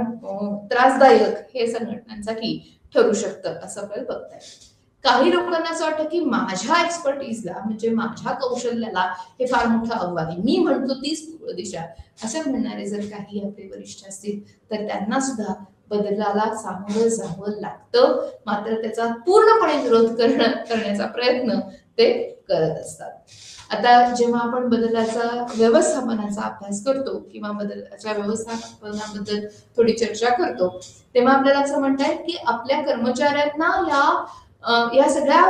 त्रासदायक हे संघटनांसाठी ठरू शकतं, असं आपल्याला बघता येईल. काही लोकांना असं वाटतं की माझ्या एक्सपर्टीजला, म्हणजे माझ्या कौशल्याला हे फार मोठं आव्हान आहे, मी म्हणतो तीच दिशा, असं म्हणणारे जर काही आपले वरिष्ठ असतील तर त्यांना सुद्धा बदलाला सामोरं जावं लागतं, मात्र त्याचा पूर्णपणे विरोध करण्याचा प्रयत्न ते करत असतात. आता जेव्हा आपण बदलाचा व्यवस्थापनाचा अभ्यास करतो किंवा बदलाच्या व्यवस्थापनाबद्दल थोडी चर्चा करतो, तेव्हा आपल्याला असं म्हणता येईल की आपल्या कर्मचाऱ्यांना या सगळ्या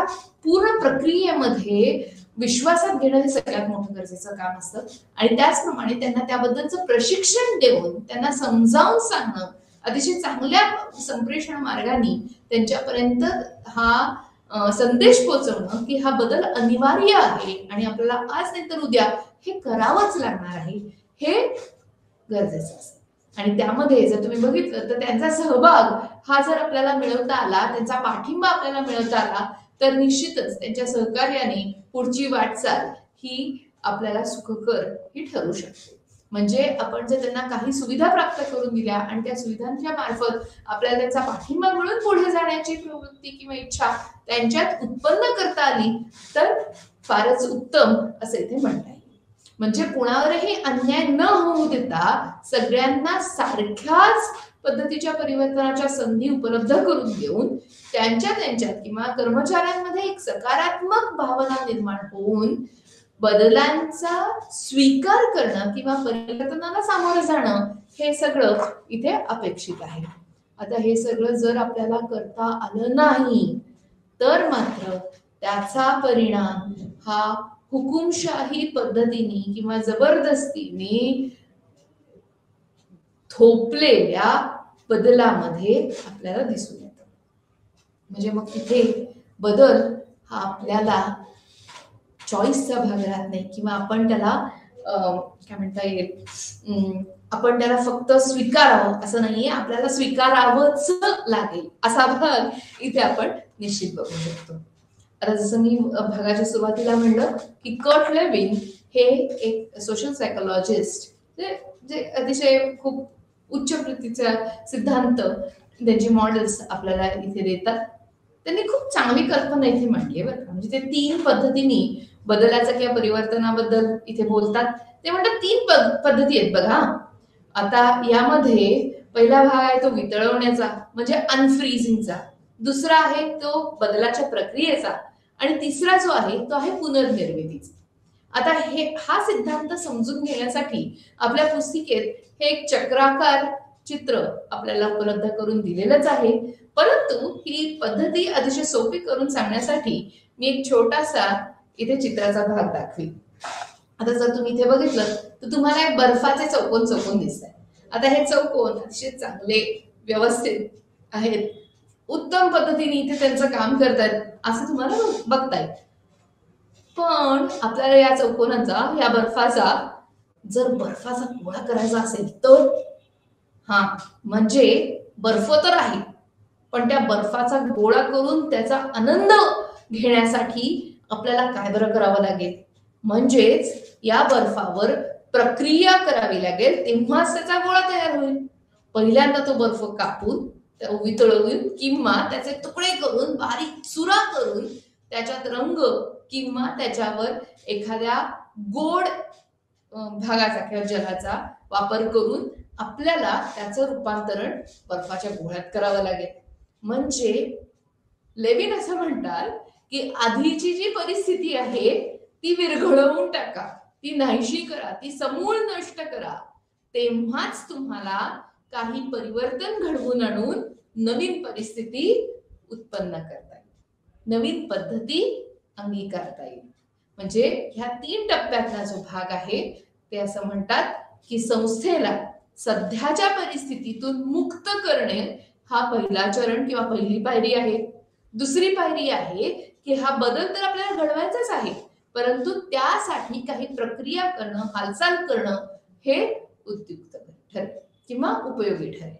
पूर्ण प्रक्रियेमध्ये विश्वासात घेणं हे सगळ्यात मोठं गरजेचं काम असतं. आणि त्याचप्रमाणे त्यांना त्याबद्दलचं प्रशिक्षण देऊन त्यांना समजावून सांगणं, अतिशय चांगल्या संप्रेषण मार्गाने त्यांच्यापर्यंत हा संदेश पोहोचवणं की हा बदल अनिवार्य आहे आणि आपल्याला आज नाही तर उद्या हे करावंच लागणार आहे, हे गरजेचं असतं. आणि त्यामध्ये जर तुम्ही बघितलं तर त्यांचा सहभाग हा जर आपल्याला मिळवता आला, त्यांचा पाठिंबा आपल्याला मिळवता आला, तर निश्चितच त्यांच्या सहकार्याने पुढची वाटचाल ही आपल्याला सुखकर ही ठरू शकते. म्हणजे आपण जर त्यांना काही सुविधा प्राप्त करून दिल्या आणि त्या सुविधांच्या मार्फत आपल्याला त्यांचा पाठिंबा मिळून पुढे जाण्याची प्रवृत्ती किंवा इच्छा त्यांच्यात उत्पन्न करता आली तर फारच उत्तम असं इथे म्हणता येईल. म्हणजे कुणावरही अन्याय न होऊ देता सगळ्यांना सारख्याच पद्धतीच्या परिवर्तनाच्या संधी उपलब्ध करून देऊन त्यांच्यात किंवा कर्मचाऱ्यांमध्ये एक सकारात्मक भावना निर्माण होऊन बदलांचा स्वीकार करणं किंवा परिवर्तनाला सामोरं जाणं हे सगळं इथे अपेक्षित आहे. आता हे सगळं जर आपल्याला करता आलं नाही तर मात्र त्याचा परिणाम हा हुकुमशाही पद्धतीने किंवा जबरदस्तीने थोपलेल्या बदलामध्ये आपल्याला दिसून येतं. म्हणजे मग तिथे बदल हा आपल्याला चॉईसचा भाग राहत नाही किंवा आपण त्याला काय म्हणता येईल, आपण त्याला फक्त स्वीकारावं असं नाहीये, आपल्याला स्वीकारावंच लागेल असा भाग इथे आपण निश्चित बघू शकतो. आता जसं मी भागाच्या सुरुवातीला म्हणलं की कर्ट लेविन हे एक सोशल सायकोलॉजिस्ट जे अतिशय खूप उच्च प्रतीचा सिद्धांत, त्यांचे मॉडेल्स आपल्याला इथे देतात. त्यांनी खूप चांगली कल्पना इथे मांडली आहे बरं का. म्हणजे ते 3 पद्धतीने बदलाच्या किंवा परिवर्तनाबद्दल इथे बोलतात. ते म्हणतात 3 पद्धती आहेत बघा. आता यामध्ये पहिला भाग आहे तो वितळवण्याचा म्हणजे अनफ्रीजिंगचा, दुसरा आहे तो बदलाच्या प्रक्रियेचा आणि तिसरा जो आहे तो आहे पुनर्निर्मितीचा. आता हा सिद्धांत समजून घेण्यासाठी आपल्या पुस्तिकेत हे एक चक्राकार चित्र आपल्याला उपलब्ध करून दिलेलंच आहे, परंतु ही पद्धती अतिशय सोपी करून सांगण्यासाठी मी एक छोटासा इथे चित्राचा भाग दाखवी. आता जर तुम्ही इथे बघितलं तर तुम्हाला एक बर्फाचे चौकोन दिसत आहे. आता हे चौकोन अतिशय चांगले व्यवस्थित आहेत, उत्तम पद्धतीने इथे त्यांचं काम करतात असं तुम्हाला बघता येईल. पण आपल्याला या चौकोनाचा, या बर्फाचा जर बर्फाचा गोळा करायचा असेल तर म्हणजे बर्फ तर आहे पण त्या बर्फाचा गोळा करून त्याचा आनंद घेण्यासाठी आपल्याला काय बरं करावं लागेल, म्हणजेच या बर्फावर प्रक्रिया करावी लागेल, तेव्हाच त्याचा गोळा तयार होईल. पहिल्यांदा तो बर्फ कापून वितळवून किंवा त्याचे तुकडे करून बारीक चुरा करून त्याच्यात रंग किंवा त्याच्यावर एखाद्या गोड भागाचा किंवा जलाचा वापर करून आपल्याला त्याचं रूपांतरण बर्फाच्या गोळ्यात करावं लागेल. म्हणजे लेविन असं म्हणतात की आधीची जी परिस्थिती आहे ती विरघळवून टाका, ती नाहीशी करा, ती समूळ नष्ट करा, तेव्हाच तुम्हाला काही परिवर्तन घडवून आणून नवीन परिस्थिती उत्पन्न करता येईल, नवीन पद्धती अंगीकारता येईल. म्हणजे ह्या 3 टप्प्यातला जो भाग आहे ते असं म्हणतात की संस्थेला सध्याच्या परिस्थितीतून मुक्त करणे हा पहिला चरण किंवा पहिली पायरी आहे. दुसरी पायरी आहे की हा बदल तर आपल्याला घडवायचाच आहे, परंतु त्यासाठी काही प्रक्रिया करणं, हालचाल करणं हे उपयुक्त ठरेल किंवा उपयोगी ठरेल.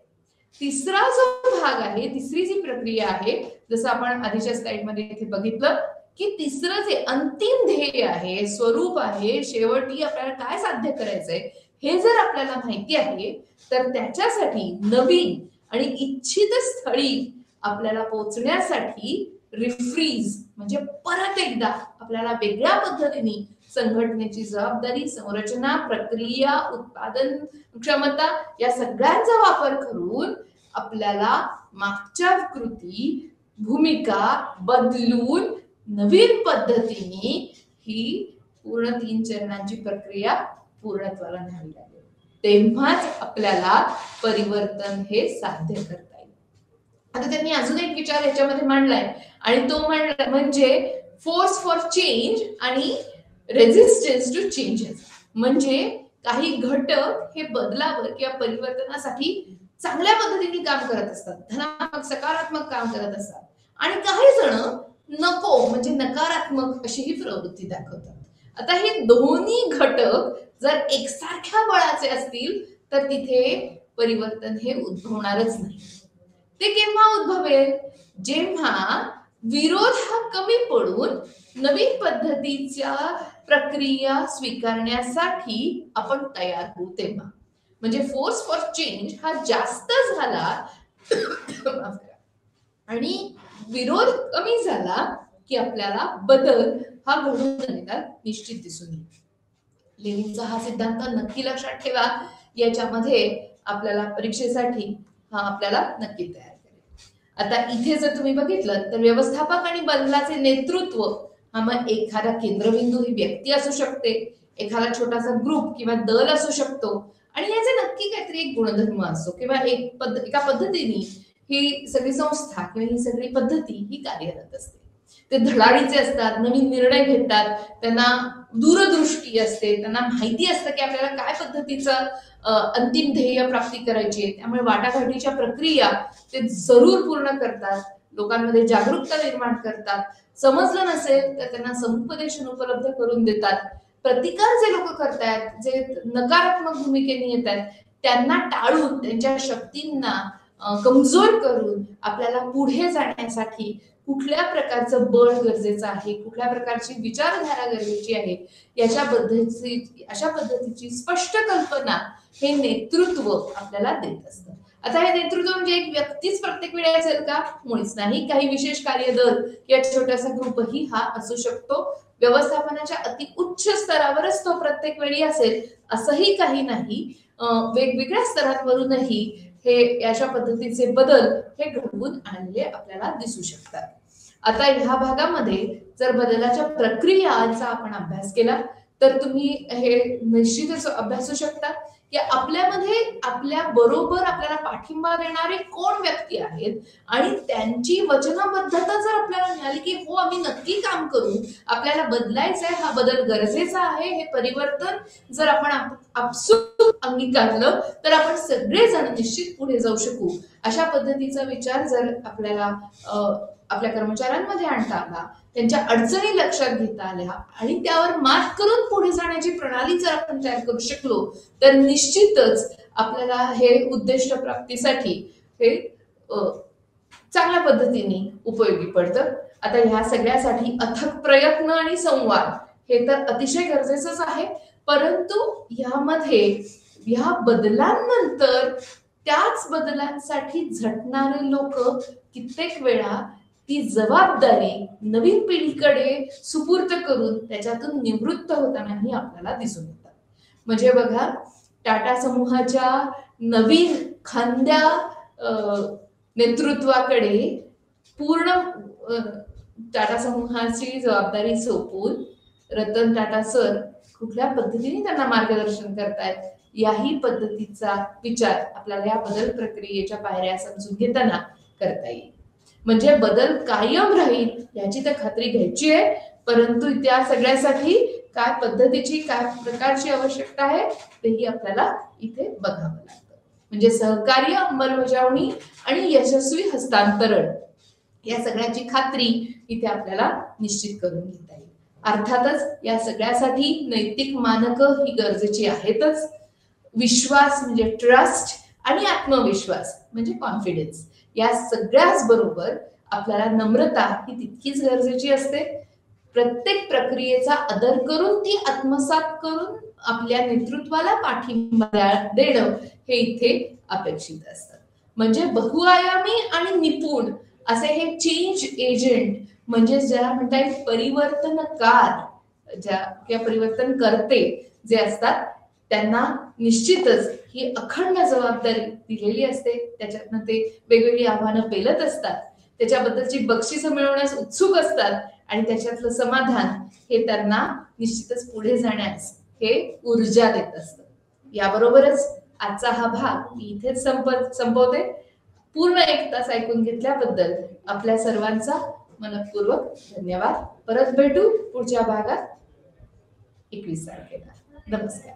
तिसरा जो भाग आहे, तिसरी जी प्रक्रिया आहे, जसं आपण आधीच्या स्लाइडमध्ये इथे बघितलं की तिसरं जे अंतिम ध्येय आहे, स्वरूप आहे, शेवटी आपल्याला काय साध्य करायचंय हे जर आपल्याला माहिती आहे तर त्याच्यासाठी नवीन आणि इच्छित स्थळी आपल्याला पोहोचण्यासाठी रिफ्रीज म्हणजे परत एकदा आपल्याला वेगळ्या पद्धतीने संघटनेची जबाबदारी, संरचना, प्रक्रिया, उत्पादन क्षमता या सगळ्यांचा वापर करून आपल्याला मागच्या कृती भूमिका बदलून नवीन पद्धतीने ही पूर्ण 3 चरणांची प्रक्रिया पूर्णत्वाला न्यावी लागेल, तेव्हाच आपल्याला परिवर्तन हे साध्य करता येईल. आता त्यांनी अजून एक विचार याच्यामध्ये मांडलाय आणि तो मांडला म्हणजे फोर्स फॉर चेंज आणि रेझिस्टन्स टू चेंजेस. म्हणजे काही घटक हे बदलावर किंवा परिवर्तनासाठी चांगल्या पद्धतीने काम करत असतात, धनात्मक सकारात्मक काम करत असतात, आणि काही जण नको म्हणजे नकारात्मक अशी ही प्रवृत्ती दाखवतात. आता हे दोन्ही घटक जर एकसारख्या बळाचे असतील तर तिथे परिवर्तन हे उद्भवणारच नाही. ते केव्हा उद्भवेल? जेव्हा विरोध हा कमी पडून नवीन पद्धतीच्या प्रक्रिया स्वीकारण्यासाठी आपण तयार होऊ तेव्हा. म्हणजे फोर्स फॉर चेंज हा जास्त झाला आणि विरोध कमी झाला की आपल्याला बदल हा घडून आलेला निश्चित दिसून येईल. लेनिनचा हा सिद्धांत नक्की लक्षात ठेवा. याच्यामध्ये आपल्याला परीक्षेसाठी हा आपल्याला नक्की तयार करेल. आता इथे जर तुम्ही बघितलं तर व्यवस्थापक आणि बदलाचे नेतृत्व हा मग एखादा केंद्रबिंदू ही व्यक्ती असू शकते, एखादा छोटासा ग्रुप किंवा दल असू शकतो, आणि याचे नक्की काहीतरी एक गुणधर्म असतो किंवा एका पद्धतीने ही सगळी संस्था किंवा ही सगळी पद्धती ही कार्यरत असते. ते धडाडीचे असतात, नवीन निर्णय घेतात, त्यांना दूरदृष्टी असते, त्यांना माहिती असतं की आपल्याला काय पद्धतीचं अंतिम ध्येय प्राप्ती करायची आहे. त्यामुळे वाटाघाटीच्या प्रक्रिया ते जरूर पूर्ण करतात, लोकांमध्ये जागरूकता निर्माण करतात, समजलं नसेल तर त्यांना समुपदेशन उपलब्ध करून देतात. प्रतिकार जे लोक करतायत, जे नकारात्मक भूमिकेने येत आहेत, त्यांना टाळून त्यांच्या शक्तींना कमजोर करून आपल्याला पुढे जाण्यासाठी कुठल्या प्रकारचं बळ गरजेचं आहे, कुठल्या प्रकारची विचारधारा गरजेची आहे, अशा पद्धतीची स्पष्ट कल्पना हे नेतृत्व आपल्याला देत असतं. आता हे नेतृत्व म्हणजे एक व्यक्तीच प्रत्येक वेळी असेल का? मुळीच नाही. काही विशेष कार्यदल किंवा छोटासा ग्रुपही हा असू शकतो. व्यवस्थापनाच्या अति उच्च स्तरावरच तो प्रत्येक वेळी असेल असंही काही नाही. वेगवेगळ्या स्तरांवरूनही हे अशा पद्धतीचे बदल हे घडवून आणले आपल्याला दिसू शकतात. आता ह्या भागामध्ये जर बदलाच्या प्रक्रियांचा आपण अभ्यास केला तर तुम्ही हे निश्चितच अभ्यासू शकता की आपल्यामध्ये आपल्या बरोबर आपल्याला पाठिंबा देणारे कोण व्यक्ती आहेत आणि त्यांची वचनबद्धता जर आपल्याला मिळाली की हो आम्ही नक्की काम करू, आपल्याला बदलायचंय, हा बदल गरजेचा आहे, हे परिवर्तन जर आपण आपसूक अंगीकारलं तर आपण सगळेजण निश्चित पुढे जाऊ शकू. अशा पद्धतीचा विचार जर आपल्याला आपल्या कर्मचाऱ्यांमध्ये आणता आला, त्यांच्या अडचणी लक्षात घेता आल्या आणि त्यावर मात करून पुढे जाण्याची प्रणाली जर आपण तयार करू शकलो तर निश्चितच आपल्याला हे उद्दिष्ट प्राप्तीसाठी हे चांगल्या पद्धतीने उपयोगी पडतं. आता ह्या सगळ्यासाठी अथक प्रयत्न आणि संवाद हे तर अतिशय गरजेचंच आहे, परंतु ह्यामध्ये ह्या बदलांनंतर त्याच बदलांसाठी झटणारे लोक कित्येक वेळा ती जबाबदारी नवीन पिढीकडे सुपूर्द करून त्याच्यातून निवृत्त होतानाही आपल्याला दिसून येतात. म्हणजे बघा, टाटा समूहाच्या नवीन खांद्या नेतृत्वाकडे पूर्ण टाटा समूहाची जबाबदारी सोपवून रतन टाटा सर कुठल्या पद्धतीने त्यांना मार्गदर्शन करतायत याही पद्धतीचा विचार आपल्याला या बदल प्रक्रियेच्या पायऱ्या समजून घेताना करता येईल. म्हणजे बदल कायम राहील याची तर खात्री घ्यायची आहे, परंतु त्या सगळ्यासाठी काय पद्धतीची काय प्रकारची आवश्यकता आहे तेही आपल्याला इथे बघावं लागतं. म्हणजे सहकार्य, अंमलबजावणी आणि यशस्वी हस्तांतरण या सगळ्याची खात्री इथे आपल्याला निश्चित करून घेता येईल. अर्थातच या सगळ्यासाठी नैतिक मानकं ही गरजेची आहेतच. विश्वास म्हणजे ट्रस्ट आणि आत्मविश्वास म्हणजे कॉन्फिडन्स, या सगळ्याच बरोबर आपल्याला नम्रता ही तितकीच गरजेची असते. प्रत्येक प्रक्रियेचा आदर करून ती आत्मसात करून आपल्या नेतृत्वाला पाठिंबा देणं हे इथे अपेक्षित असतं. म्हणजे बहुआयामी आणि निपुण असे हे चेंज एजंट म्हणजे ज्याला म्हणता येईल परिवर्तनकार, ज्या किंवा परिवर्तन करते जे असतात त्यांना निश्चितच ही अखंड जबाबदारी दिलेली असते. त्याच्यातनं ते वेगवेगळी आव्हानं पेलत असतात, त्याच्याबद्दलची बक्षिसं मिळवण्यास उत्सुक असतात आणि त्याच्यातलं समाधान हे त्यांना निश्चितच पुढे जाण्यास हे ऊर्जा देत असतं. याबरोबरच आजचा हा भाग मी इथेच संपवते. पूर्ण 1 तास ऐकून घेतल्याबद्दल आपल्या सर्वांचा मनपूर्वक धन्यवाद. परत भेटू पुढच्या भागात 21 तारखेला. नमस्कार.